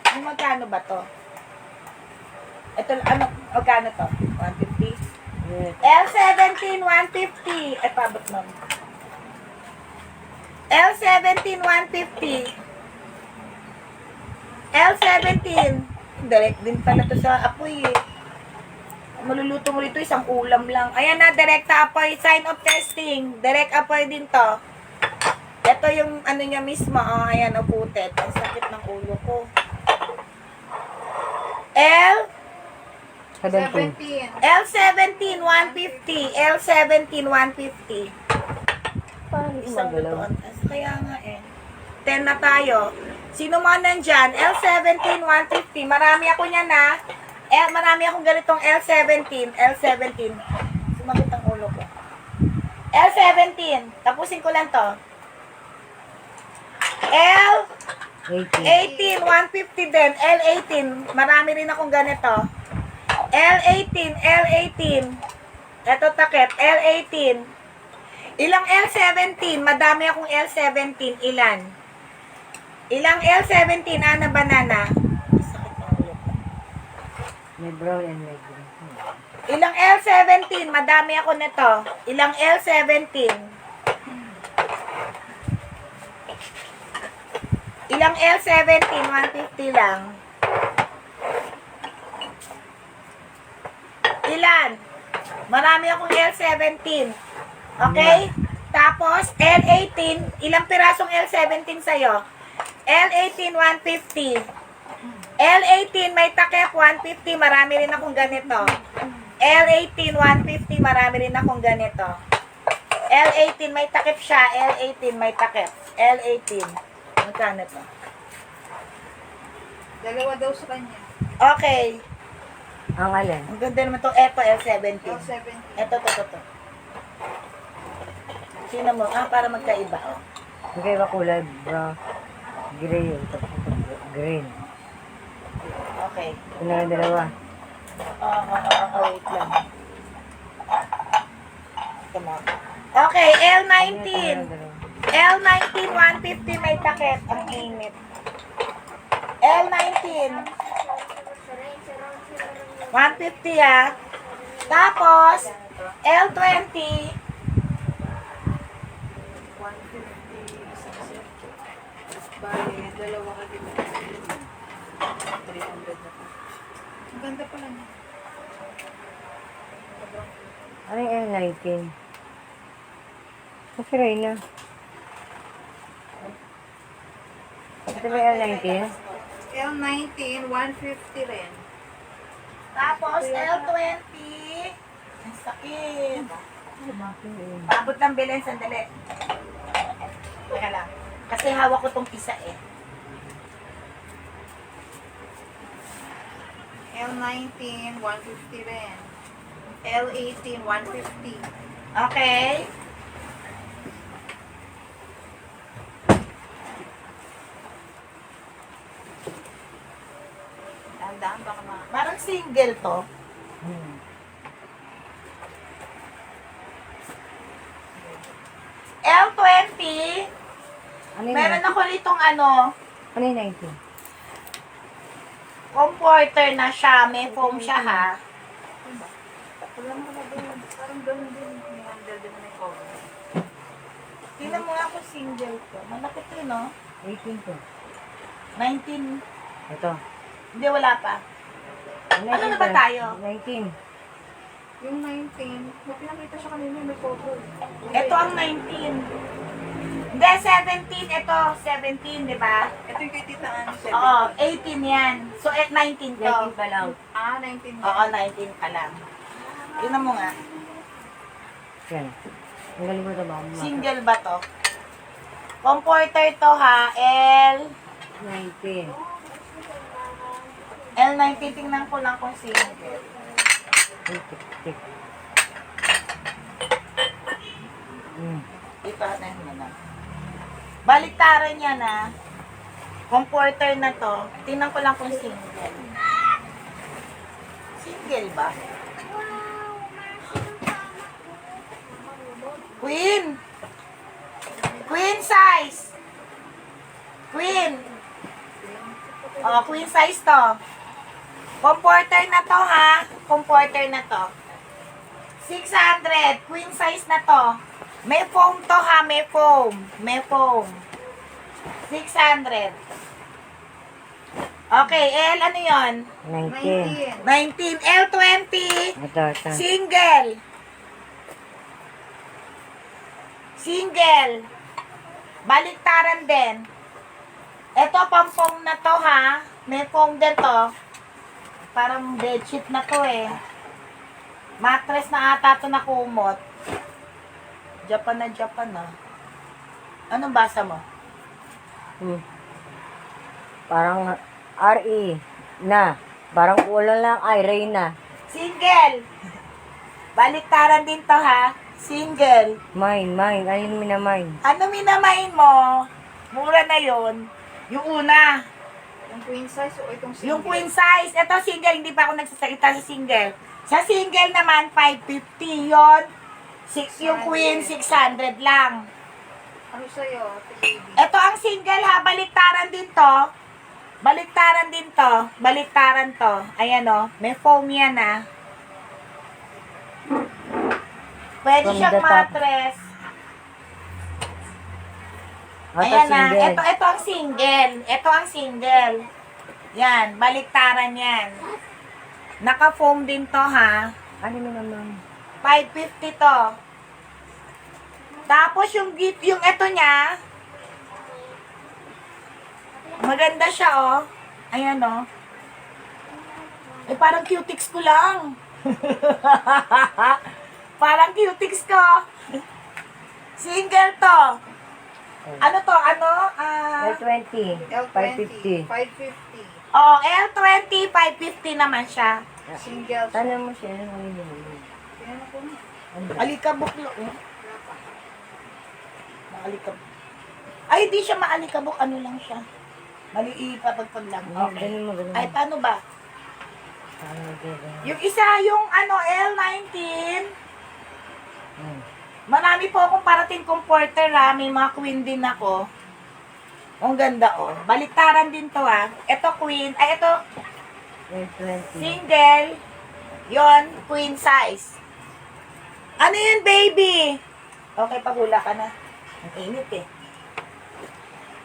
Yung magkano ba to? Ito, ano, magkano to? 150? Yes. L17, 150. Ay, pabot mo. L17, 150. L17. Direct din pala to sa apoy eh. Maluluto mo rito, isang ulam lang. Ayan na, direct apoy. Sign of testing. Direct apoy din to. Ito yung ano niya mismo. Oh, ayan, uputet. Ang sakit ng ulo ko. L17. L17, 150. L17, 150. Parang Isang magalaw. lutuan. Kaya nga eh. 10 na tayo. Sino mo nandyan? L17, 150. Marami ako niyan na. Marami akong ganitong L17. L17. Sumakit ang ulo ko. L17. Tapusin ko lang to. L18, 150 din. L18. Marami rin akong ganito. L18. Ito takip. L18. Ilang L17? Madami akong L17. Ilan? Ilang L17? Ana banana? Sakit ng ulo ko. May brown and may green. Ilang L17? Madami ako nito. Ilang L17? Ilang L17? 150 lang. Ilan? Marami akong L17. Okay? Tapos, L18. Ilang pirasong L17 sa'yo? L18, 150. L18, may takip, 150. Marami rin akong ganito. L18, 150. Marami rin akong ganito. L18, may takip siya. L18, may takip. L18. Magkano to? Dalawa daw sa kanya. Okay. Ang alin? Ang ganda naman to. Eto, L17. L70. Eto, to. Sino mo? Para magkaiba. Hindi iba kulay, brown. Gray yun. Tapos ito, green. Okay. Ito na lang dalawa. Wait lang. Come on. Okay, L19. L19, 150 may takip. Ang init. L19. 150 ah. Tapos, L20. 150 isang set. Bali, dalawa ka din. 300 na pa. Ang ganda pala niya. Ano yung L19? Kasi Reyna. Ito ba yung L19? L19, 150 rin. Tapos, L20. Ang sakit. Paabot ng bilhin, sandali. Teka lang. Kasi hawak ko tong isa eh. L19, 150 rin. L18, 150. Okay? Dahan-dahan baka Parang single to. L20. Ano yung Meron 19? ako ditong ano, Ano yung 19? comforter na siya. May foam siya ha. Wala mo na doon. Parang ganun din. May handle din may cover. Tingnan mo nga kung single to. Malapit rin no? 18 to. 19. Ito. Hindi, wala pa. Ano na ba tayo? 19. Yung 19, may pinakita siya kanina, may cover. Ito ang 19. Hindi, 17. Ito, 17, di ba? Ito yung kay Tita Ann, 7. Oo, 18 yan. So, 19 to. 19 pa lang. 19 Oo, 19 pa lang. Tingnan mo nga. Yan. Ang galing mo ito ba? Single ba to? Comforter to ha. L19. L19. Tingnan ko lang kung single. Tik. Ito na yun na. Baliktaran niya na. Comforter na to. Tingnan ko lang kung single. Single ba? Queen! Queen size! Queen! Oh, queen size to. Comforter na to ha. Comforter na to. 600. Queen size na to. May foam to ha. May foam. May foam. 600. Okay, L ano yon? 19. 19. L20. Ito. Single. Single. Baliktaran din. Ito, pang-foam na to ha. May foam din to. Parang bedsheet na to eh. Mattress na ata to na kumot. Japan na Japan ah. Anong basa mo? Parang RE na. Parang kulang lang ay Reyna. Single. Baliktaran din to ha. Single. Mine. Alin mo na mine? Ano minamain mo? Mura na yon. Yung una. Yung queen size o itong single? Yung queen size. Ito single. Hindi pa ako nagsasalita sa single. Sa single naman, 550 yon. Yung queen, 600 lang. Ano sa'yo, baby? Ito ang single ha. Baliktaran din to. Baliktaran din to. Baliktaran to. Ayan o. May foam yan ha. Pwede From siyang the top. mattress. Ayan na. Ito ang single. Ito ang single. Yan. Baliktaran yan. Naka-foam din to ha. Ano mo naman? 550 to. Tapos yung gift, yung ito niya, maganda siya oh. Ayan oh. Eh parang cutics ko lang. Parang cutics ko. Single to. Ano to? Ano? L20. L20. 550. 550. Oh, L20, 550 naman siya. Single. Tanong mo siya, ano mo yun? Tinanong ko na. Alikabok lo. Wala pa. Maalikabok. Ay, di siya maalikabok. Ano lang siya? Maliipapagpag lang. Okay. Ganun mo, ganun mo. Ay, paano ba? Yung isa, yung ano, L19. Hmm. Marami po akong parating comforter ha. May mga queen din ako. Ang ganda oh. Baliktaran din to ha. Ito queen. Ay, ito L20. single. Yon queen size. Ano yun, baby? Okay, pahula ka na. Ang init eh.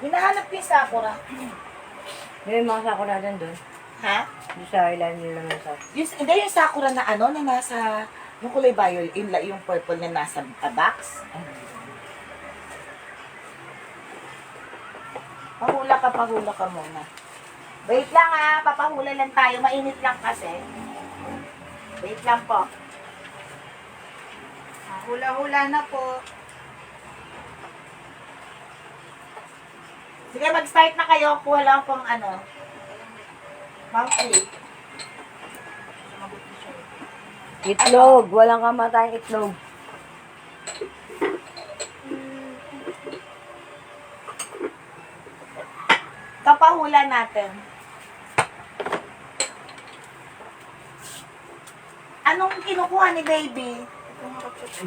Hinahanap ko yung Sakura. May mga sakura doon. Ha? Yung sa ilan nila naman sa... Hindi yung Sakura na ano, na nasa, yung kulay violet, yung purple na nasa box. Pahula ka muna. Wait lang ha, papahula lang tayo. Mainit lang kasi. Wait lang po. Hula-hula na po. Sige, mag-start na kayo. Kuha lang kung ano. Ma'am Ali. Itlog. Walang kamatayang itlog. Kapahula natin. Anong kinukuha ni baby? Ito nga kapsat.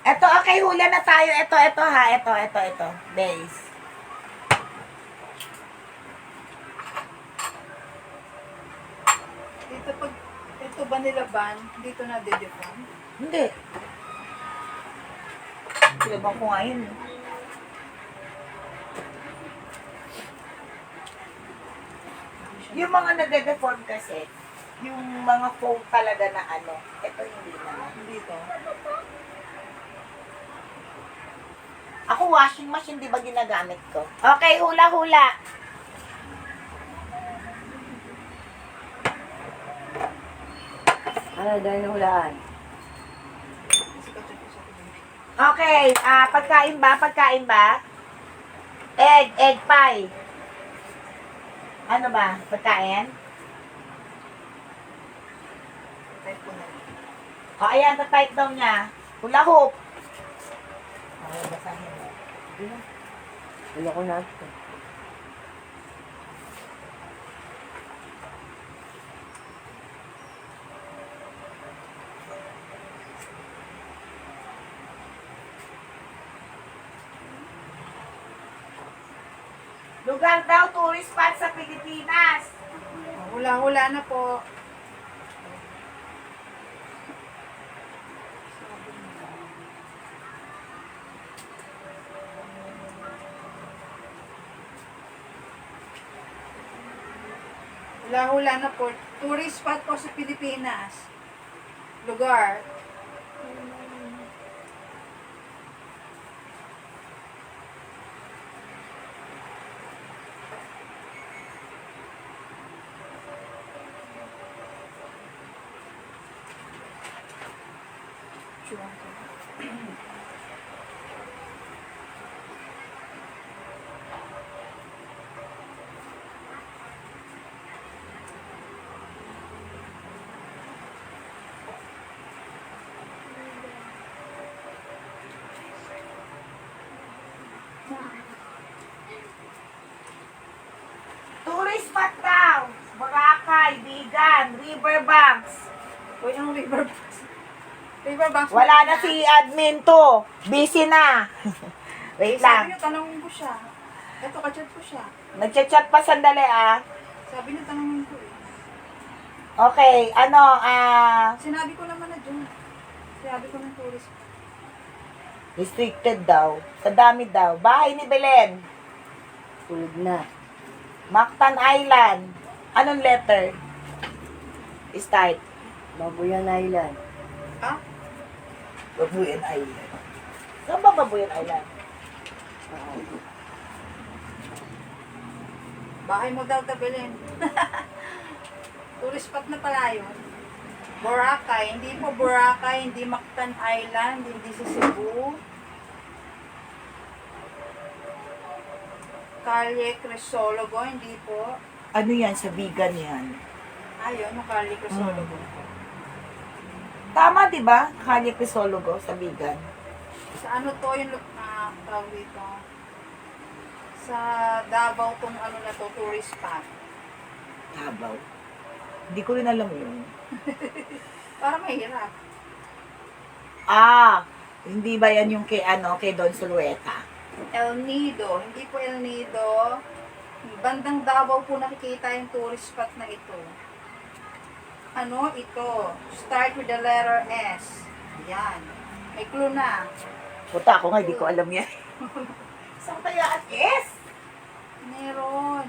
Ito, okay, hula na tayo. Ito ha. Ito. Base. Dito pag ito ba nilaban, dito na dedefon. Hindi. Silabang ko nga yun. Yung mga nade-deform kasi, yung mga foam talaga na ano, ito hindi naman. Dito. Ako washing machine, di ba ginagamit ko? Okay, hula-hula. Ano dahil nahulaan? Kasi kapsat ko sa akin. Okay, pagkain ba? Egg pie. Ano ba? Pagkain? Type ko na. O, ayan, ta-type daw niya. Hula hoop. Okay, basahin mo. Wala ko na ito. Lugar daw, tourist spot sa Pilipinas. Hula-hula na po. Hula-hula na po. Tourist spot po sa Pilipinas. Lugar. Tourist spot daw. Boracay, Bigan, Riverbanks. Uy, ang riverbanks. Riverbanks. Wala na si admin to. Busy na. Wait Sabi lang. niyo, tanongin ko siya. Ito, kachat ko siya. Nagchat-chat pa sandali ah. Sabi niyo, tanongin ko eh. Okay, Sinabi ko naman na dyan. Sinabi ko ng tourist. restricted daw. Sa dami daw. Bahay ni Belen. Tulog na. Mactan Island. Anong letter? Start. Babuyan Island. Ah? Babuyan Island. Saan ba Babuyan Island? Bahay mo daw, Tabelin. Tourist spot na pala yun. Boracay. Hindi po Boracay, hindi Mactan Island, hindi sa Cebu. Calle Crisologo, hindi po. Ano yan? Sa vegan yan. Ayun, yung Calle Crisologo. Tama, di ba? Kanya Crisologo sa vegan. Sa ano to yung tawag dito? Sa Davao tong ano na to, tourist spot. Tabaw. Hindi ko rin alam yun. Para mahirap. Ah, hindi ba yan yung kay Don Sulueta? El Nido, hindi po El Nido. Bandang Davao po nakikita yung tourist spot na ito. Ano ito? Start with the letter S. Yan. May clue na. Puta, ako nga, hindi ko alam yan. Saan kaya at S? Meron.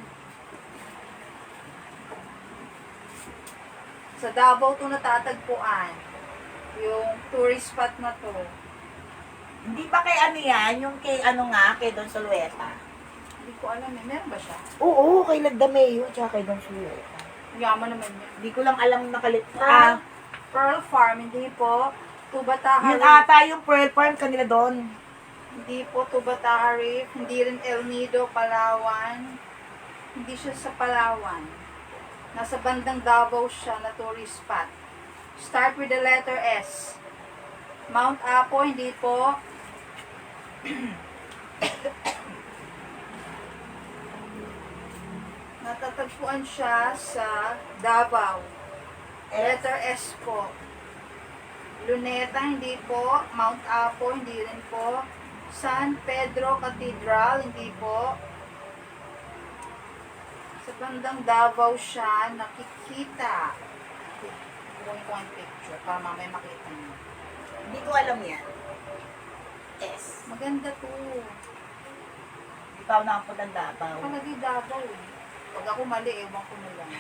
Sa Davao to natatagpuan. Yung tourist spot na to. Hindi ba kay ano yan? Yung kay kay Don Sulueta? Hindi ko alam eh. Meron ba siya? Oo, kay Lagdameo, tsaka kay Don Sulueta. Yaman naman yun. Hindi ko lang alam nakalit. Pearl Farm, hindi po. Tubataha Yun Reef, ata yung Pearl Farm kanila doon. hindi po Tubataha Reef. Hindi rin El Nido, Palawan. Hindi siya sa Palawan. Nasa bandang Davao siya na tourist spot. Start with the letter S. Mount Apo, hindi po. Natatagpuan siya sa Davao. Letter S po. Luneta, hindi po. Mount Apo, hindi rin po. San Pedro Cathedral, hindi po. Sa bandang Davao siya nakikita. Kukunin ko ang picture para mamaya makita niyo. Hindi ko alam yan. S. Maganda to. Hindi pa ako nakapunta ng Davao. Palagi Davao eh. Pag ako mali, ewan ko na lang.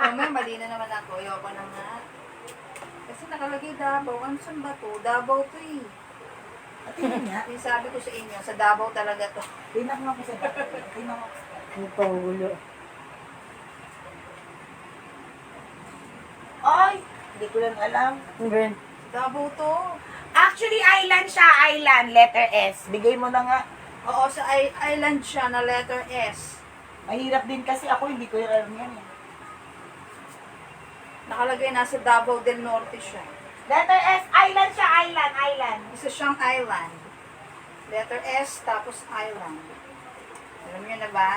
Mamaya mali na naman ako. Ayoko na nga. Kasi nakalagay Davao. Ano saan ba to? Davao to eh. At yun nga. Yung sabi ko sa inyo, sa Davao talaga to. Tinak nga ko sa Davao. Tinak nga. Ang pangulo. Ay! Hindi ko lang alam. Ben, Davao to. Actually, island siya. Island. Letter S. Bigay mo na nga. Oo, sa island siya na letter S. Mahirap din kasi ako. Hindi ko yung alam yan. Eh. Nakalagay nasa Davao del Norte siya. Letter S. Island siya. Island. Island. Isa siyang island. Letter S, tapos island. Alam niyo na ba?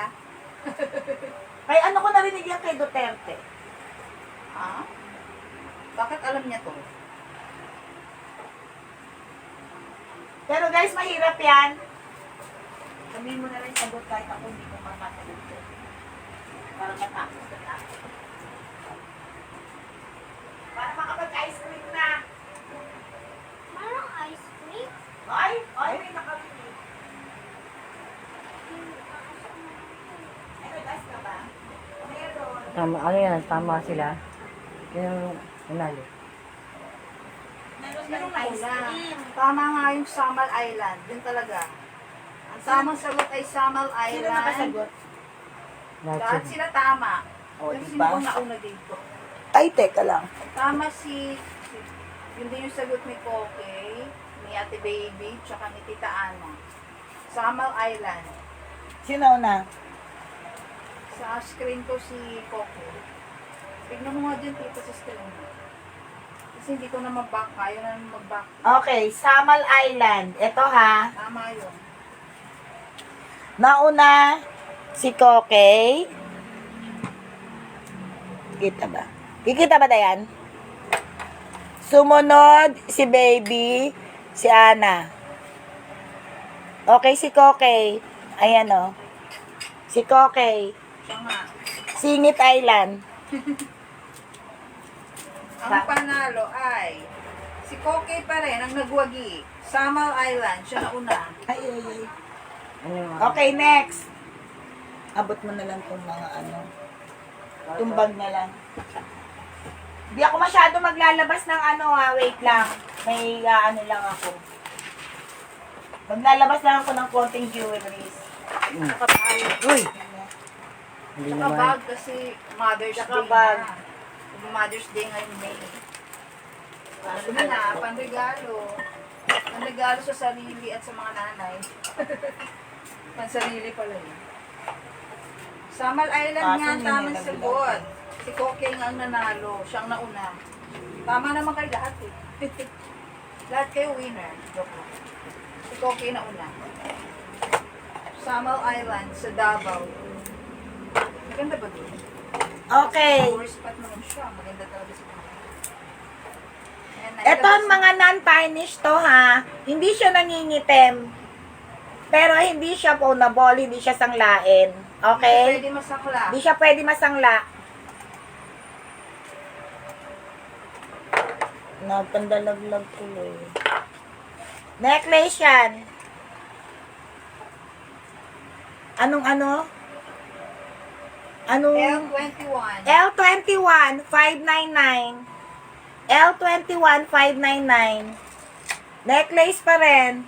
Kaya ano ko narinig yan kay Duterte? Ha? Bakit alam niya to? Pero guys, mahirap yan. Sabihin mo na rin sagot kahit ako hindi ko makasagot ko. Para matapos na tayo. Para makapag-ice cream na. Parang ice cream. Ay, may nakabili. Ay, nag-ice ka ba? Meron. tama, ano yan, tama sila. Yung, nanalo. Meron Sinong ng ice nauna? cream. Tama nga yung Samal Island. Yun talaga. Ang tamang sagot ay Samal Sino Island. nakasagot? Lahat Lahat sila. sila tama. O, Pero sino diba? pong nauna dito? Ay, teka lang. Tama yun din yung sagot ni Koke, ni Ate Baby, tsaka ni Tita Ana. Samal Island. Sino na? Sa screen ko si Koke. Tignan mo nga dyan, Tita, sa screen mo. Kasi hindi ko na mag-back. Ayaw na mag-back. Okay, Samal Island. Ito ha. Tama yun. Nauna si Kokey. Kita ba? Kikita ba Dayan? Sumunod si Baby, si Ana. Okay, si Kokey. Ayan o. Si Kokey. Siya nga. Singit Island. Ang panalo ay si Koke pa rin ang nagwagi. Samal Island, siya na una. Ay, ay, ay. Ano yung Okay, next. Abot mo na lang itong mga ano. Tumbag na lang. Hindi ako masyado maglalabas ng ano ha. Wait lang. May ano lang ako. Maglalabas lang ako ng konting jewelries. Saka bag. Uy! Hindi Saka naman. bag kasi Mother's Saka Day bag. na. Mother's Day ngayon May. Ano na, panregalo. Panregalo sa sarili at sa mga nanay. Pansarili pala yun. Samal Island Kaso nga ang may tamang nilaglag. sagot. Si Kokeng ang nanalo. Siyang nauna. Tama naman kayo lahat eh. Lahat kayo winner. Joke lang. Si Kokeng nauna. Samal Island sa Davao. Maganda ba doon? Okay. Tourist spot naman siya. Maganda talaga sa mga. Ito ang mga non-tarnished to ha. Hindi siya nangingitim. Pero hindi siya pawnable, hindi siya sanglain. Okay? Pwede masakla. Hindi siya pwede masangla. Napandalaglag tuloy. Necklace yan. Anong ano? Anong? L21. L21, 599. L21, 599. Necklace pa rin.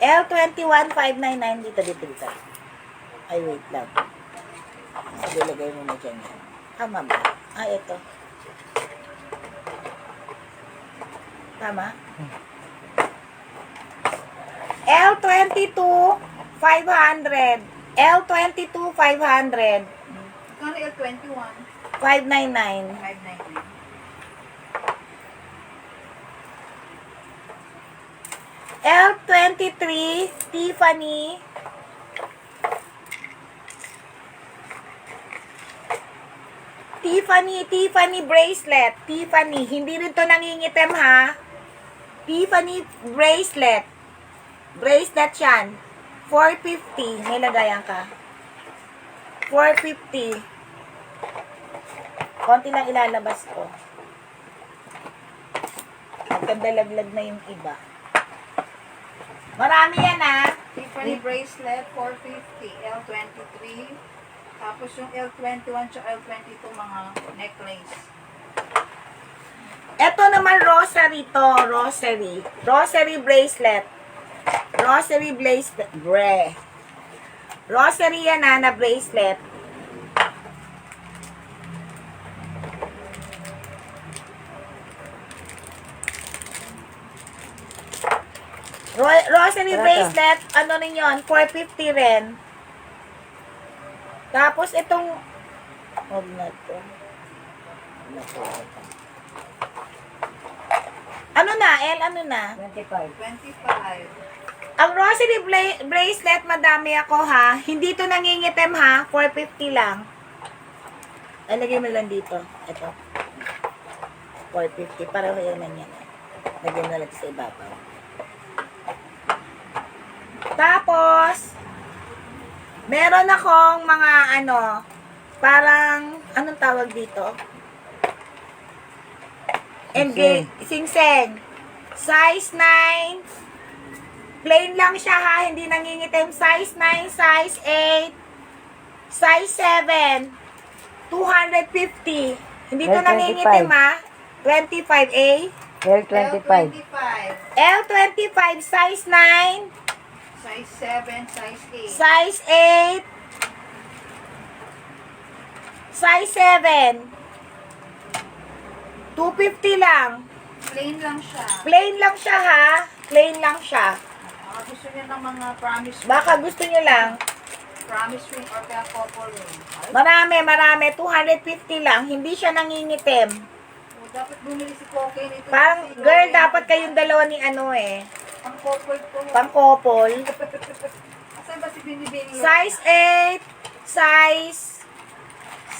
L21, 599. Dito. Ay, wait lang. Sige, lagay mo na dyan yan. Tama ba? Ah, ito. Tama? L22, 500. L22, 500. Kano L21? 599. 599. L23, Tiffany. Tiffany bracelet. Tiffany. Hindi rin to nangingitim ha. Tiffany bracelet. Bracelet yan. 450. May lagayan ka. 450. Konti lang ilalabas ko. Nagkadalaglag na yung iba. Marami yan ha. Tiffany bracelet, 450. L23. Tapos yung L21 at L22 mga necklace. Ito naman rosary to. Rosary. Rosary bracelet. Rosary bracelet. Rosary yan na bracelet. Rosary Tara, bracelet, ano rin yun, 450 rin. Tapos itong, huwag na to. Ano na, L, ano na? 25. 25. Ang rosary bracelet, madami ako ha. Hindi to nangingitim ha, 450 lang. Ay, lagay mo lang dito. Ito. 450, para yun na yan. Lagay mo lang sa ibabaw. Tapos, meron akong mga ano, parang, anong tawag dito? Sing-seng. Size 9. Plain lang siya ha, hindi nangingitim. Size 9, size 8, size 7, 250. Hindi to L25. nangingitim ha. 25A. L25. L25, size 9, Size 7, size 8. size 8, size 7, 250 lang. Plain lang siya. Plain lang siya ha. Plain lang siya. Baka gusto niyo ng mga promise ring. Baka gusto nyo lang. Promise ring or kaya couple ring. Marami. 250 lang. Hindi siya nangingitim. O, dapat bumili si Koke nito. Parang, kasi girl, Koke, dapat kayong dalawa ni ano eh. Ang couple to. Pang-couple. Asan ba si Binibini? Size 8, size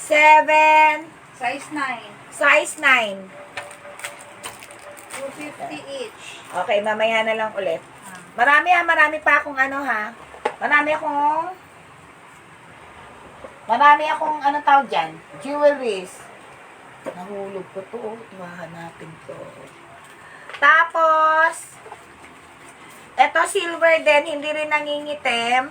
7, Size 9. size 9. 250 each. Okay, mamaya na lang ulit. Ah. Marami pa akong ano ha. Marami akong ano tawag dyan? Jewelries. Nahulog ko to. Hanapin ko. Tapos, eto silver din, hindi rin nangingitim.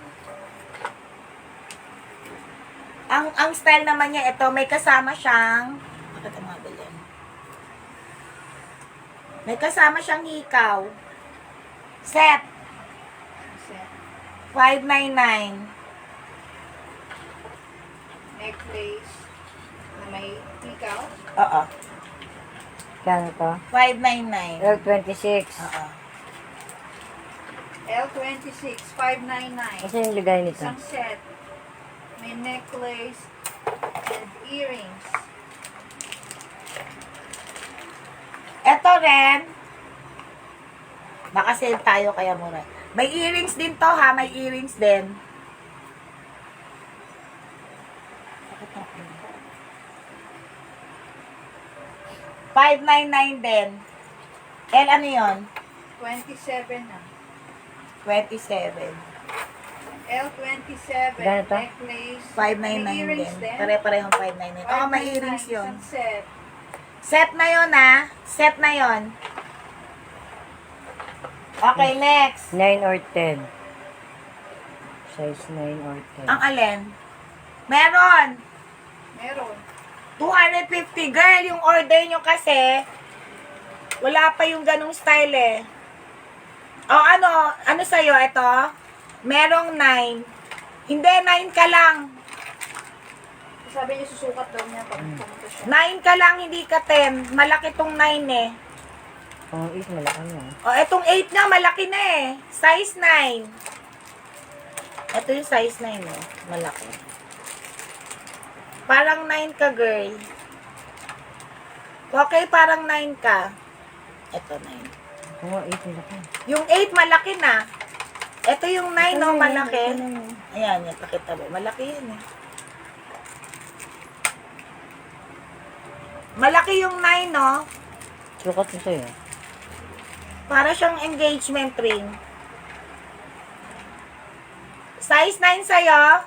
Ang style naman niya, ito, may kasama siyang, bakit ang mga ganyan? May kasama siyang hikaw. Set. Set. 599. Necklace. Na may ikaw. Oo. Kano to? 599. L26. Oo. L26, 599. Kasi yung ligay nito. Isang set. May necklace and earrings. Ito rin. Baka sale tayo kaya mura. May earrings din to ha. May earrings din. $599 din. L ano yun? 27 na. 27. L27, Ganito? necklace. 599 May earrings din. Pare-parehong 599. Oo, may 599, earrings yun. Isang set. Set na yun ha. Set na yun. Okay, next. 9 or 10. Size 9 or 10. Ang alin? Meron. Meron. 250. Girl, yung order nyo kasi, wala pa yung ganong style eh. O ano sa'yo, ito? Merong 9. Hindi, 9 ka lang. Sabi niya susukat daw niya pag pumunta siya. 9 ka lang, hindi ka 10. Malaki tong 9 eh. Ang 8 malaki na. O, etong 8 nga, malaki na eh. Size 9. Ito yung size 9 eh. Malaki. Parang 9 ka, girl. Okay, parang 9 ka. Ito, 9. Oo, 8 malaki. Yung 8, malaki na. Ito yung 9, no, malaki. Ito na yun. Ayan, yan, pakita mo. Malaki yun eh. Malaki yung 9, no? Sukat mo sa'yo. Para siyang engagement ring. Size 9 sa'yo.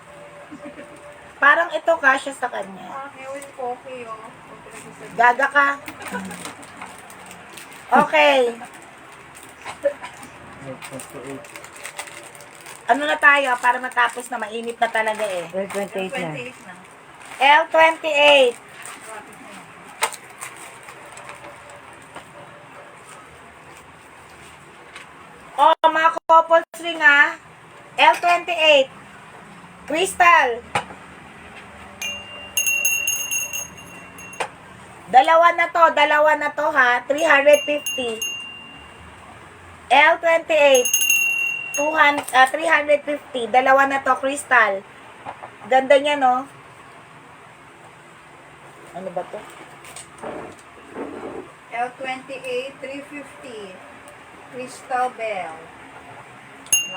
Parang ito kasya sa kanya. Ah, ewan ko, okay, oh. Gaga ka. Okay. 28. Ano na tayo para matapos na mainit na talaga eh. 28 na. 28 na. L28. Rapid na yun. Oh, mga couples ring ha. L28. Crystal. Dalawa na to ha. 350. L28. 350. Dalawa na to, Crystal. Ganda niya, no? Ano ba to? L28, 350. Crystal Bell.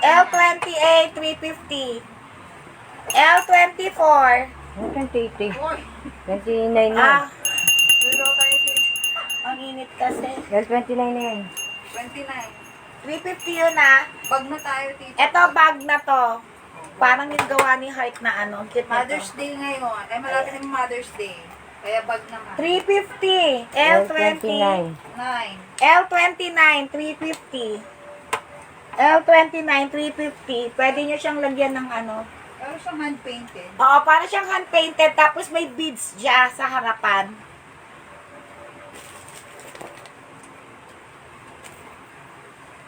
L28, 350. L24. Ano 28 eh? Uy! 29 na. Ah, Lulo tayo ang init kasi. L29 na yan. 29. 350 yun ah. Bag na tayo, tito. Eto, bag na to. Parang yung gawa ni Heart na ano. Ang cute na Mother's to. Day ngayon. Ay, malapit na yung Mother's Day. Kaya bag naman. 350. L29. L29, 350. L29, 350. Pwede nyo siyang lagyan ng ano. Pero siyang hand-painted. Oo, para siyang hand-painted. Tapos may beads dyan sa harapan.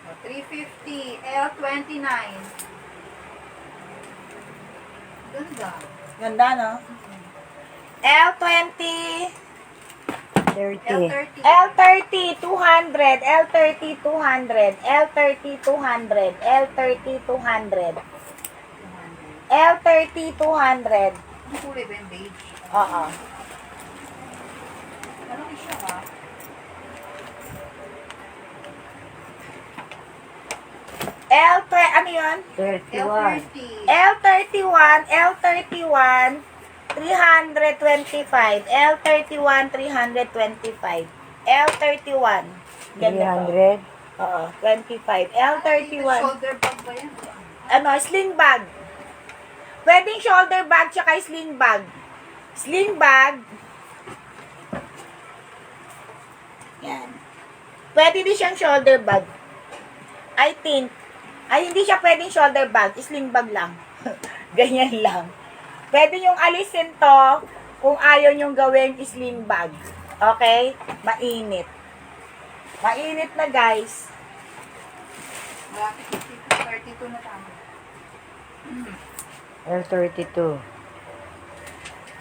O, 350. L29. Ganda. Ganda, no? L20. 30. L30. L30, 200. L30, 200. L30, 200. L30, 200. L30, 200. Ang kulay ba yung beige? Oo. Malaki siya ha. Ano yun? 31. L30. L31, 325. L31, 325. L31. Ganda to. 300. Oo, 25. L31. Shoulder bag ba yan? Ano, sling bag. Pwedeng shoulder bag tsaka sling bag. Sling bag. Yan. Pwede din siyang shoulder bag. I think. Ay, hindi siya pwedeng shoulder bag. Sling bag lang. Ganyan lang. Pwede yung alisin to kung ayaw nyong gawin sling bag. Okay? Mainit. Mainit na, guys. Malapit na tito. 32 na tama. L32.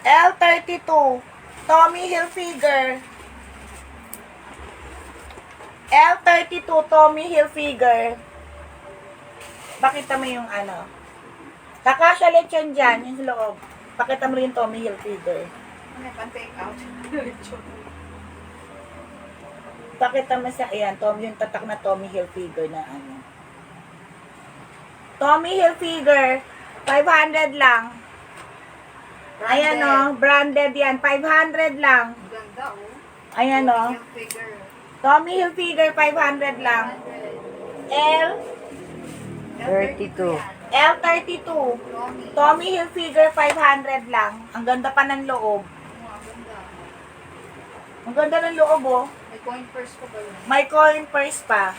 L32. Tommy Hilfiger. L32 Tommy Hilfiger. Pakita mo yung ano. Kakasya lechon dyan, yung sa loob. Pakita mo rin yung Tommy Hilfiger. Ano pa take out? Pakita mo sa, ayan, yung tatak na Tommy Hilfiger na ano. Tommy Hilfiger, 500 lang. Ayan o, branded yan, 500 lang. Ganda oh. Ayan o, Yung figure. Tommy Hilfiger, 500 lang. L, 32. L32. Tommy. Tommy Hilfiger, 500 lang. Ang ganda pa ng loob. Ang ganda. Ang ganda ng loob oh. May coin purse ko ba yun? May coin purse pa.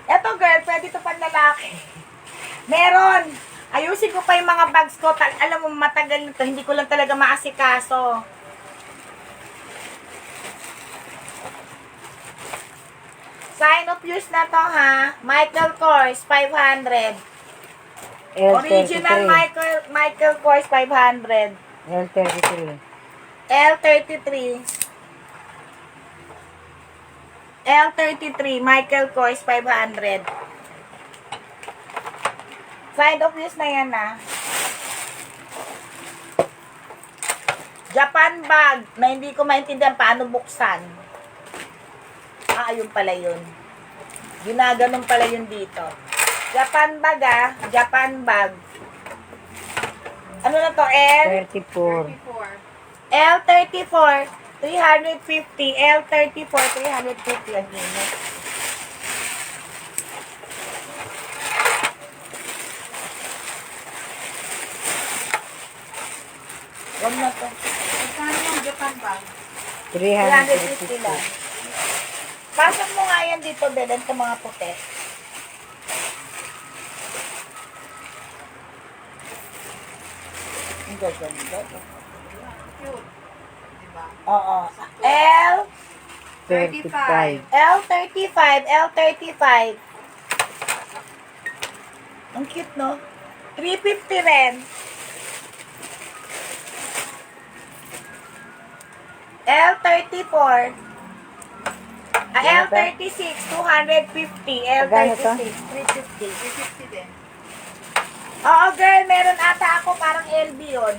Eto girl, pwede to pan lalaki. Meron. Ayusin ko pa yung mga bags ko. Alam mo, matagal na to. Hindi ko lang talaga maasikaso. Sign of use na to ha. Michael Kors, 500. Original L33. Michael Kors, 500. L33. L33. L33, Michael Kors, 500. Sign of use na yan na. Japan bag na hindi ko maintindihan paano buksan. Ayun pala yun. Ginaganon pala yun dito. Japan bag Japan bag. Ano na to, L? 34. 34. L34, 350. L34, 350. Ang init. Huwag na to. Magkano yung Japan bag? 350 lang. 352. Pasok mo nga yan dito, Belen, sa mga puti. Ang gaganda. Cute. Diba? Oo. L, 35. L35, L35. Ang cute, no? 350 rin. L34. L36, 250. Magkano to? L36, 350. 350 din. Oo, girl, meron ata ako parang LB yun.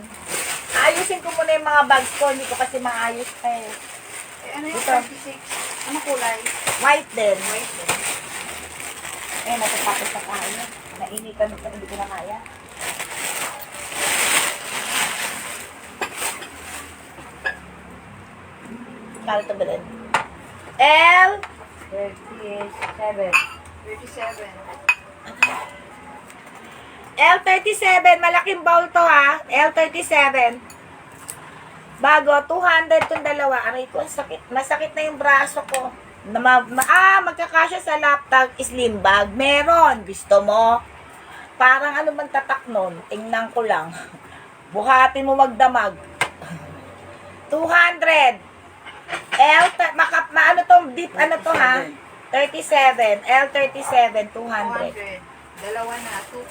Ayusin ko muna yung mga bags ko. Hindi ko kasi maayos pa eh. Eh, ano yung Ito. 36? Ano kulay? White din. White din. Eh, natatapos na tayo. Nainitan na hindi ko na kaya. Kala ito ba din? L, 37. 37. L37, malaking bowl to ha. L37. Bago, 200 tong dalawa. Aray ko, ang sakit. Masakit na yung braso ko. Magkakasya sa laptop, slim bag. Meron. Gusto mo? Parang ano man tatak nun? Tingnan ko lang. Buhatin mo magdamag. 200. Ano tong deep, ano to ha? 37. L37, 200. 200. Dalawa na. 200.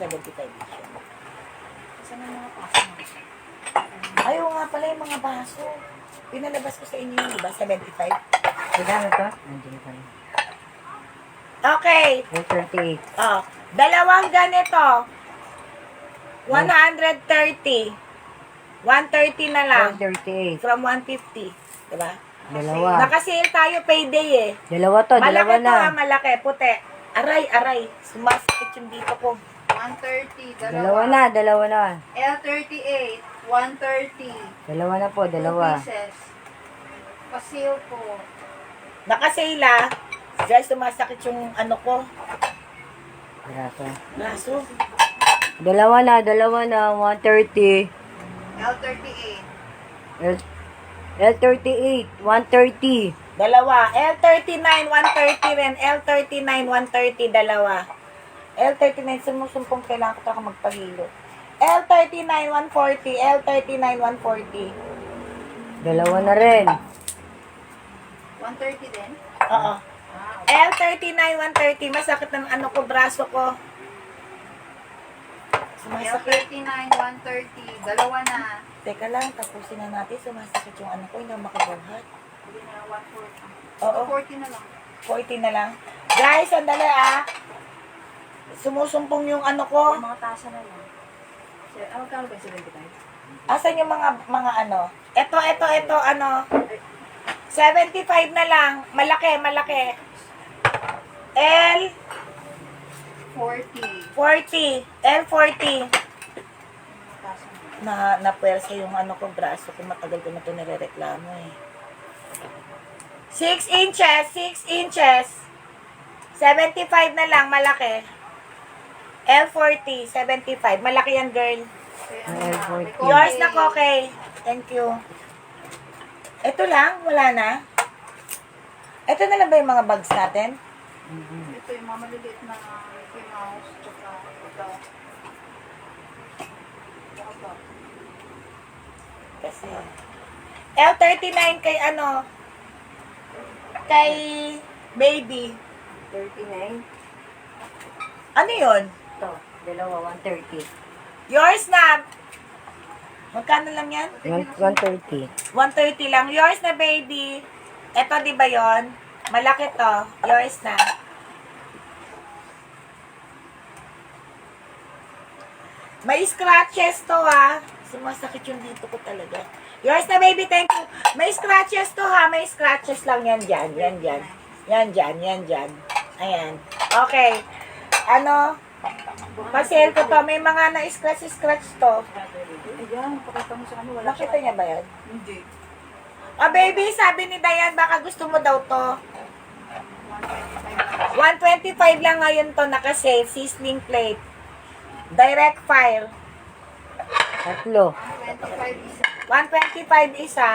75. Saan ang mga paso mo? Ayaw nga pala yung mga baso. Pinalabas ko sa inyo yung iba, 75. Magkano to? Nandiyan pa rin. Okay. L38. Oh, dalawang ganito. 130. 130 na lang. L38. From 150. Diba? Dalawa. Nakasale tayo payday eh. Dalawa to, dalawa Malaki to na. ha, malaki. Puti. Aray. Sumasakit yung dito ko. 130. Dalawa na, dalawa na. L38. 130. Dalawa na po, 2 dalawa. pieces. Pasil po. Nakasale ah. Guys, sumasakit yung ano ko. Braso. Braso. Dalawa na, 130. L38. L38, 130. Dalawa. L39, 130 rin. L39, 130, dalawa. L39, sumusumpong kailangan ko talaga magpahilo. L39, 140. L39, 140. Dalawa na rin. 130 din? Oo. L39, 130. Masakit ng ano ko, braso ko. Sumasakit. L39, 130. Dalawa na. Teka lang, tapusin na natin. Sumasakit yung ano ko, hindi ako makabuhat. Hindi na 140. Oo. 40 na lang. 40 na lang. Guys, sandali Sumusumpong yung ano ko. Yung mga tasa na lang. Magkano ba 75? Asan yung mga ano? Ito, ano? 75 na lang. Malaki. L 40. 40. L 40. Mga tasa na. Napwersa yung ano ko, braso ko. Matagal ko na ito nirereklamo eh. 6 inches. 75 na lang, malaki. L40, 75. Malaki yan, girl. Okay, Ay, na? 40. May konti. Yours na, okay. Thank you. Ito lang, wala na. Ito na lang ba yung mga bags natin? Ito yung mga maliliit na Mickey Mouse. Tsaka ito. Tsaka ito. Kasi, L39 kay ano? Kay baby. 39. Ano yun? Ito, dalawa, 130. Yours na. Magkano lang yan? 130. 130 lang. Yours na, baby. Ito, di ba yon? Malaki to. Yours na. May scratches to, Sumasakit yung dito ko talaga. Yours na, baby. Thank you. May scratches to, May scratches lang yan dyan. Yan dyan. Yan dyan. Ayan. Okay. Ano? Pa-sale ko to. May mga na-scratch to. Ayan, pakita mo sa kanya. Wala Nakita niya ba yan? Hindi. Baby, sabi ni Dayan, baka gusto mo daw to. 125 lang ngayon to, naka-save, sizzling plate. Direct file. Tatlo. 25 isa. 125 isa.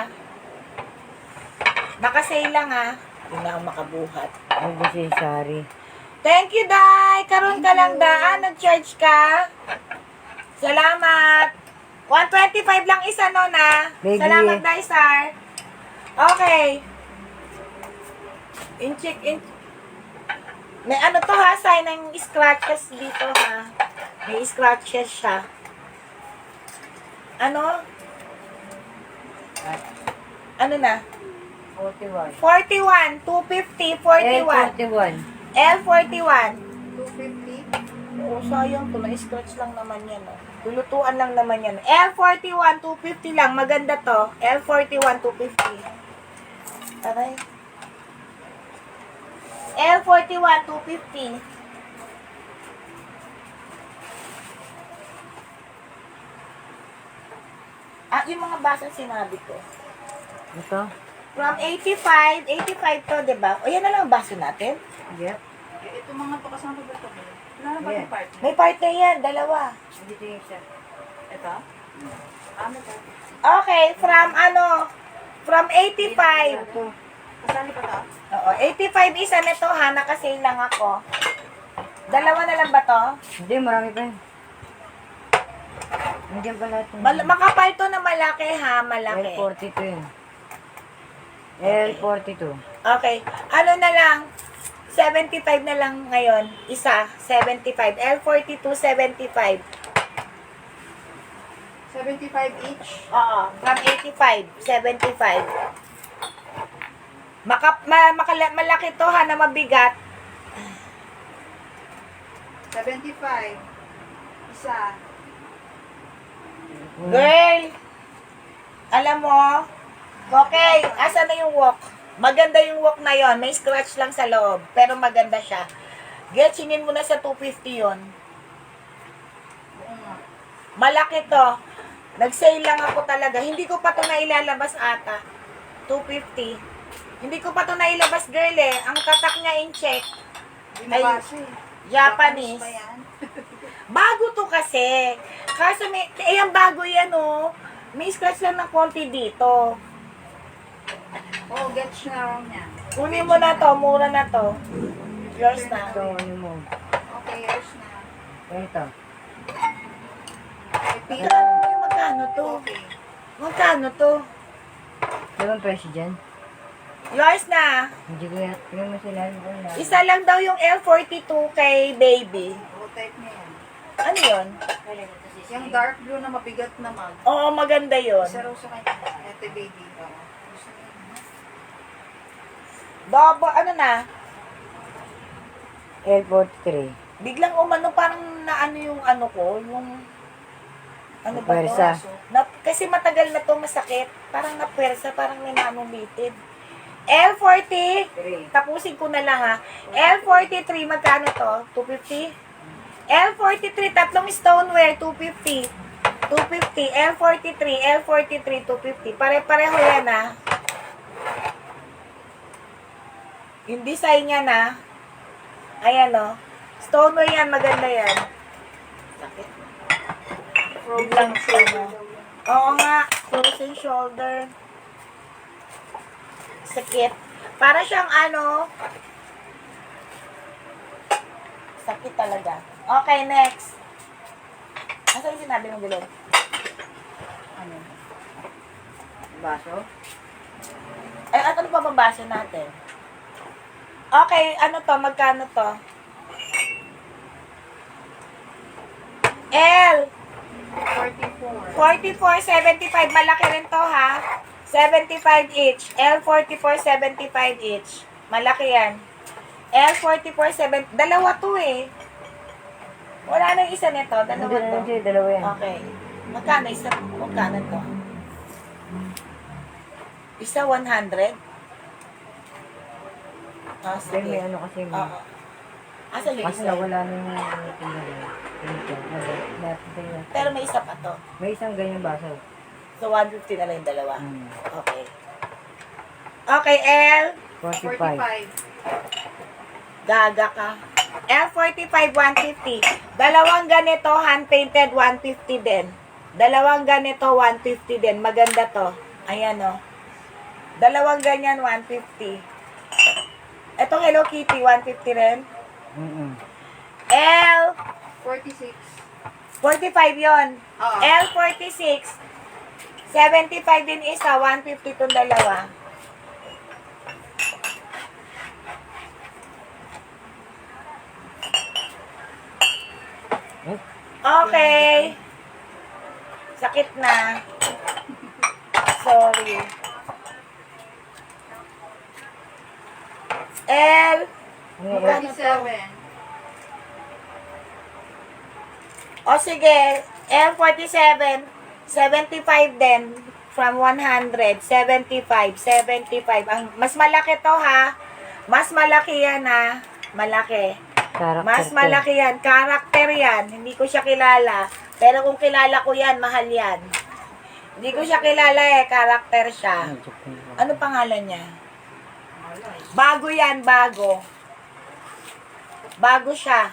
Naka-sale lang Hindi na ako makabuhat. Unnecessary. Thank you, Day! Karoon ka lang, daan. Nag-charge ka. Salamat. 125 lang isa, Nona. Baby. Salamat, Day, sir. Okay. In-check. May ano to, sign ng scratches dito, May scratches siya. Ano? Ano na? 41. 41, 250, 41. L41. L41. 250. Oo, sayang to. Na-scratch lang naman yan, Lulutuan lang naman yan. L41, 250 lang. Maganda to. L41, 250. Aray. L41, 250. Yung mga basang sinabi ko. Ito? From 85 to, diba? O, yan na lang ang baso natin. Yep. Ito mga to kasama ba ito? Wala na ba Yeah. yung partner? May partner yan, dalawa. Dito yung isa. Ito? May partner. Okay, from 85. Ito. Kasali pa to? Oo, 85 isa nito, nakasale lang ako. Dalawa na lang ba to? Hindi, marami pa yun. Nandiyan pa lahat. Makapal to na malaki, malaki. L42 yun. L42. Okay, ano na lang, 75 na lang ngayon, isa, 75. L42, 75. 75 each. Oo, from 85, 75. Malaki to, na mabigat. 75. Isa. Girl, alam mo, okay, asa na yung walk? Maganda yung walk na yon, may scratch lang sa loob, pero maganda siya. Getsingin mo na sa 250 yon. Oo nga. Malaki to. Nag-sale lang ako talaga. Hindi ko pa to nailalabas ata. 250. Hindi ko pa to nailabas, girl Ang tatak niya in check. Hindi Ay, mabasa Japanese. ba yan? Bago to kasi. Kasi yung bago yan May scratch lang ng konti dito. Oh, gets na raw niya. Kunin mo na to, mura na to. Yours na. Ito, ano mo. Okay, yours na. Ito. Okay, Magkano to? Okay. Magkano to? Diba presyo dyan? Yours na. Hindi ko yan. Tingnan mo sila. Isa lang daw yung L42 kay baby. All type na yan. Ano yun? Yung dark blue na mabigat na mag. Oo, maganda yun. Isa raw sa kanya. Ito baby. Gusto niya, Double, ano na? L43. Biglang umano, parang na ano yung ano ko, yung ano ba to? Pwersa. Kasi matagal na to masakit. Parang napwersa, parang may nanumitid. L40, tapusin ko na lang ha. L43, magkano to? 250? L43, tatlong stoneware, 250. 250, L43, L43, 250. Pare-pareho yan ha. Yung design niya na, ayan o. Stoneware yan, maganda yan. Sakit. Biglang siya na. Oo nga, frozen shoulder. Sakit. Para siyang ano, sakit talaga. Okay, next. Asa yung sinabi ng bilog? Ano? Baso? Ay, at ano pa babasa natin? Okay, ano to? Magkano to? L. 44. 44, 75. Malaki rin to, ha? 75 each. L44, 75 each. Malaki yan. L44, 7. Dalawa to eh. Wala nang isa nito. Dalawa to. Hindi, dalawa yan. Okay. Magkano isa? Magkano to? Isa 100? Ah, Then may sige. ano kasi, Oo. Asa yung kasi isa? nawala na yung Pero may isa pa to. may isang ganyan baso. So, 150 na lang yung dalawa. Hmm. Okay. Okay, L. 45. 45. Gaga ka. L45, 150. Dalawang ganito, hand-painted, 150 din. Dalawang ganito, 150 din. Maganda to. Ayan, o. Dalawang ganyan, 150. Etong Hello Kitty, 150 rin. Mm-mm. L, 46. 45 yon. Oo. L46, 75 din isa, 150 itong dalawa. Okay. Sakit na. Sorry. L, magkano to? 47. O sige, L47, 75 din from 100, 75, 75. Ang mas malaki to ha. Mas malaki yan ha. Malaki. Character Mas to. malaki yan. Karakter yan. Hindi ko siya kilala. Pero kung kilala ko yan, mahal yan. Hindi ko siya kilala eh. Karakter siya. Ano pangalan niya? Bago yan, bago. Bago siya.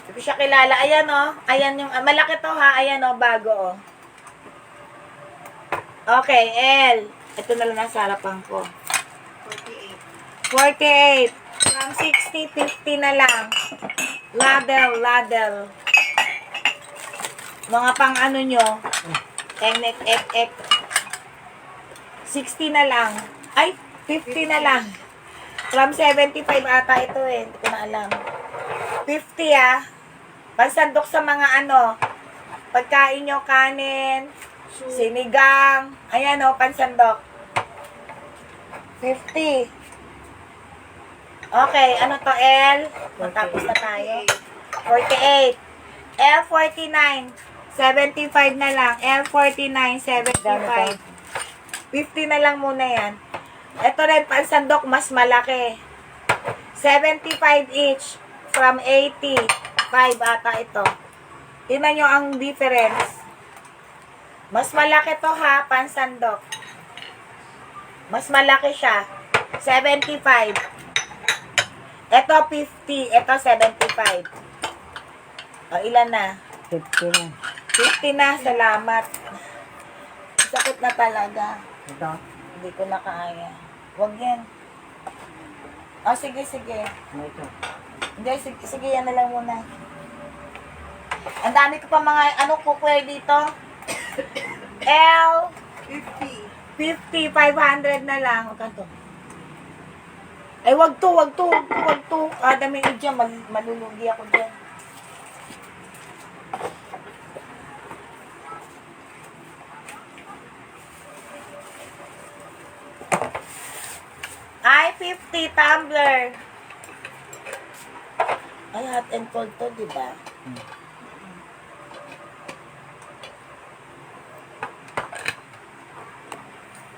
Hindi ko siya kilala. Ayan o. Ayan yung, malaki to ha. Ayan o, bago o. Okay, L. Ito na lang nasa harapan ko. 48. 48. From 60, 50 na lang. Ladle, ladle. Mga pang ano nyo. Ek. 60 na lang. Ay, 50 na lang. From 75 ata ito eh. Hindi ko na alam. 50 ah. Pansandok sa mga ano. Pagkain nyo, kanin, sinigang. Ayan o, pansandok. 50. Okay, ano to, L? Matapos na tayo. 48. L49. 75 na lang. L49, 75. 50 na lang muna yan. Ito rin, pansandok, mas malaki. 75 each. From 80. 5 ata ito. Tingnan nyo ang difference. Mas malaki to ha, pansandok. Mas malaki siya. 75. Ito 50. Ito 75. O, ilan na? 50 na. 50 na. Salamat. Sakit na talaga. Ito. Hindi ko na kaya. Huwag yan. O, sige. Ano ito? Hindi, sige, yan na lang muna. Ang dami ko pa mga, kukwel dito. L, 50. 50, 500 na lang. Magkanto? Ay, wag to. Dami ko dyan, malulugi ako dyan. 250 tumbler. Ay, hot and cold to, di ba?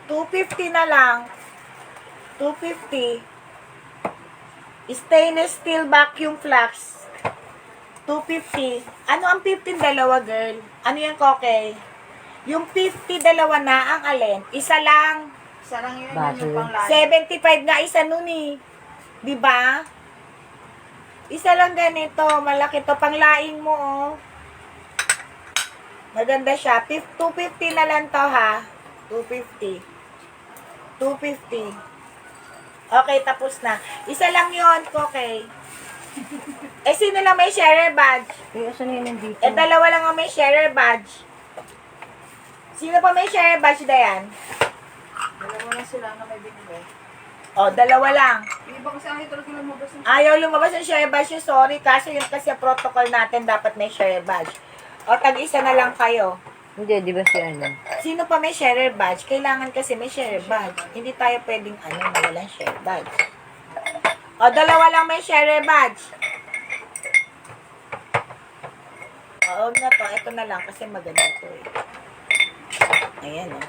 $250 na lang. $250. Stainless steel vacuum flask. $250. Ano ang 15 dalawa, girl? Ano yan, Koke? Yung 50 dalawa na, ang alin? Isa lang. Isa lang yun, Baso yung yun. pang 75 nga isa nun eh. Di ba? Isa lang ganito. Malaki to. Panglaing mo, oh. Maganda siya. 250 na lang to, ha? 250. 250. Okay, tapos na. Isa lang yon, okay. Eh, sino lang may sharer badge? Eh, asan na yun nandito? Eh, dalawa lang ang may sharer badge. Sino pa may sharer badge, Dayan? Dalawa lang sila na may binigay. Oh, dalawa lang. Yung iba kasi ayaw talaga lumabas ng Ayaw lumabas ng share badge yun, sorry. Kaso yun kasi protocol natin, dapat may share badge. O, tag-isa na lang kayo. Hindi, di ba si ano? Sino pa may share badge? Kailangan kasi may share badge. Hindi tayo pwedeng na walang share badge. O, dalawa lang may share badge. O, huwag na to. Ito na lang kasi maganda to eh. Ayan o.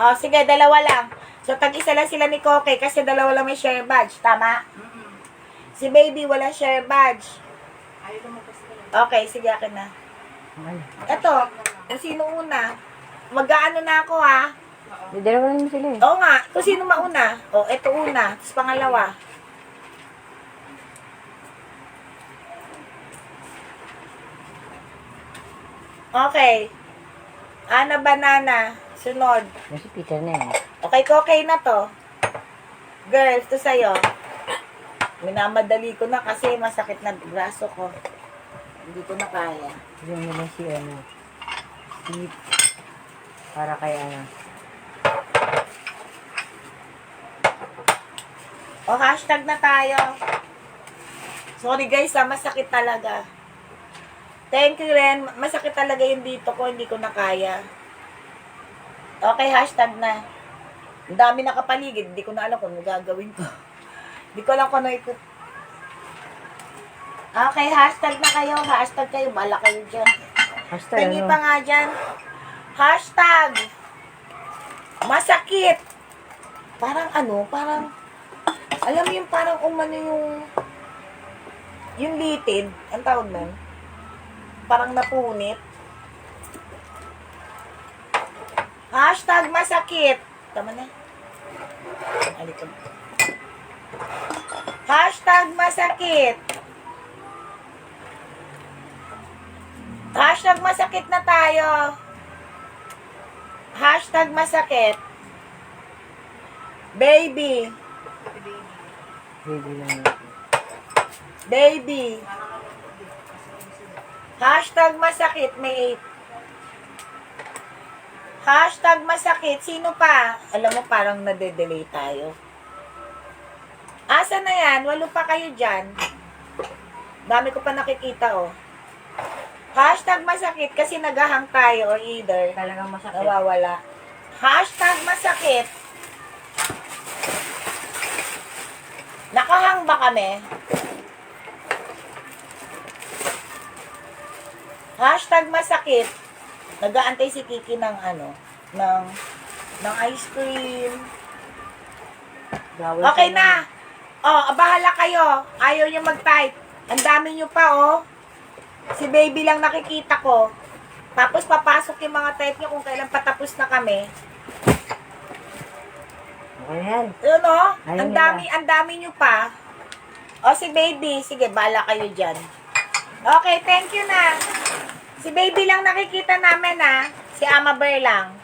O, sige, dalawa lang. So, tag-isa lang sila ni Koke kasi dalawa lang may share badge. Tama? Si Baby wala share badge. ayaw lumabas talaga. Okay, sige, akin na. Ay, Ito, kung sino una. Mag-aano na ako, ha? di dalawa naman sila eh. Oo nga, kung sino mauna. O, ito una. Tapos pangalawa. Okay. Ana banana. Sunod. Nasi Peter na yun. Okay, okay na to. Girls, to sa'yo. Minamadali ko na kasi masakit na braso ko. Hindi ko na kaya. Yung nila si ano. Si... Para kay ano. O, hashtag na tayo. Sorry guys, masakit talaga. Thank you, Ren. Masakit talaga yung dito ko, hindi ko na kaya. Okay, hashtag na. Ang dami nakapaligid, hindi ko na alam kung ano gagawin ko. Hindi ko alam kung ano ikot. Okay, hashtag na kayo. Hashtag kayo. Bala kayo dyan. Hashtag Tingi ano. pa nga dyan. Hashtag. Masakit. Parang ano, parang, alam mo yung parang umano yung litid, ang tawag nun, parang napunit. Hashtag masakit. Tama na. Alikod. Hashtag masakit. Hashtag masakit na tayo. Hashtag masakit. Baby. Baby lang yun. Baby. Hashtag masakit. May 8. Hashtag masakit. Sino pa? Alam mo, parang nade-delay tayo. Asa na yan? 8 pa kayo dyan. Dami ko pa nakikita, oh. Hashtag masakit kasi naghahang tayo or either Talagang masakit. nawawala. Hashtag masakit. Nakahang ba kami? Hashtag masakit. Nag-aantay si Kiki ng ng ice cream. Bawal Okay sa na. Oh, bahala kayo. Ayaw niyo mag-type. Ang dami niyo pa, oh. Si Baby lang nakikita ko. Tapos papasok yung mga type niyo kung kailan patapos na kami. Okay yan. Yun, oh. Ayaw Ang dami niyo pa. O, si Baby. Sige, bahala kayo dyan. Okay, thank you na. Si Baby lang nakikita namin, ha. Si Ama Bear lang.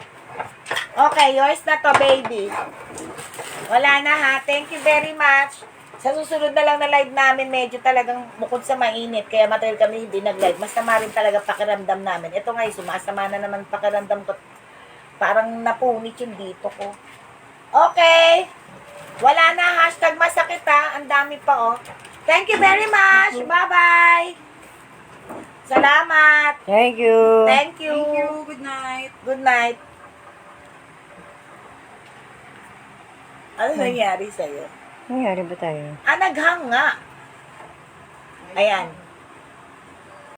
Okay, yours na to, Baby. Wala na, ha. Thank you very much. Sa susunod na lang na live namin, medyo talagang bukod sa mainit, kaya matagal kami hindi nag-live. Masama rin talaga pakiramdam namin. Ito nga, sumasama na naman pakiramdam ko. Parang napunit yung dito ko. Okay. Wala na, hashtag masakit, ha. Ang dami pa, oh. Thank you very much. Bye-bye. Salamat. Thank you. Thank you. Thank you. Good night. Good night. Ano nangyari sa'yo? Nangyari ba tayo? Naghang nga. Ayan.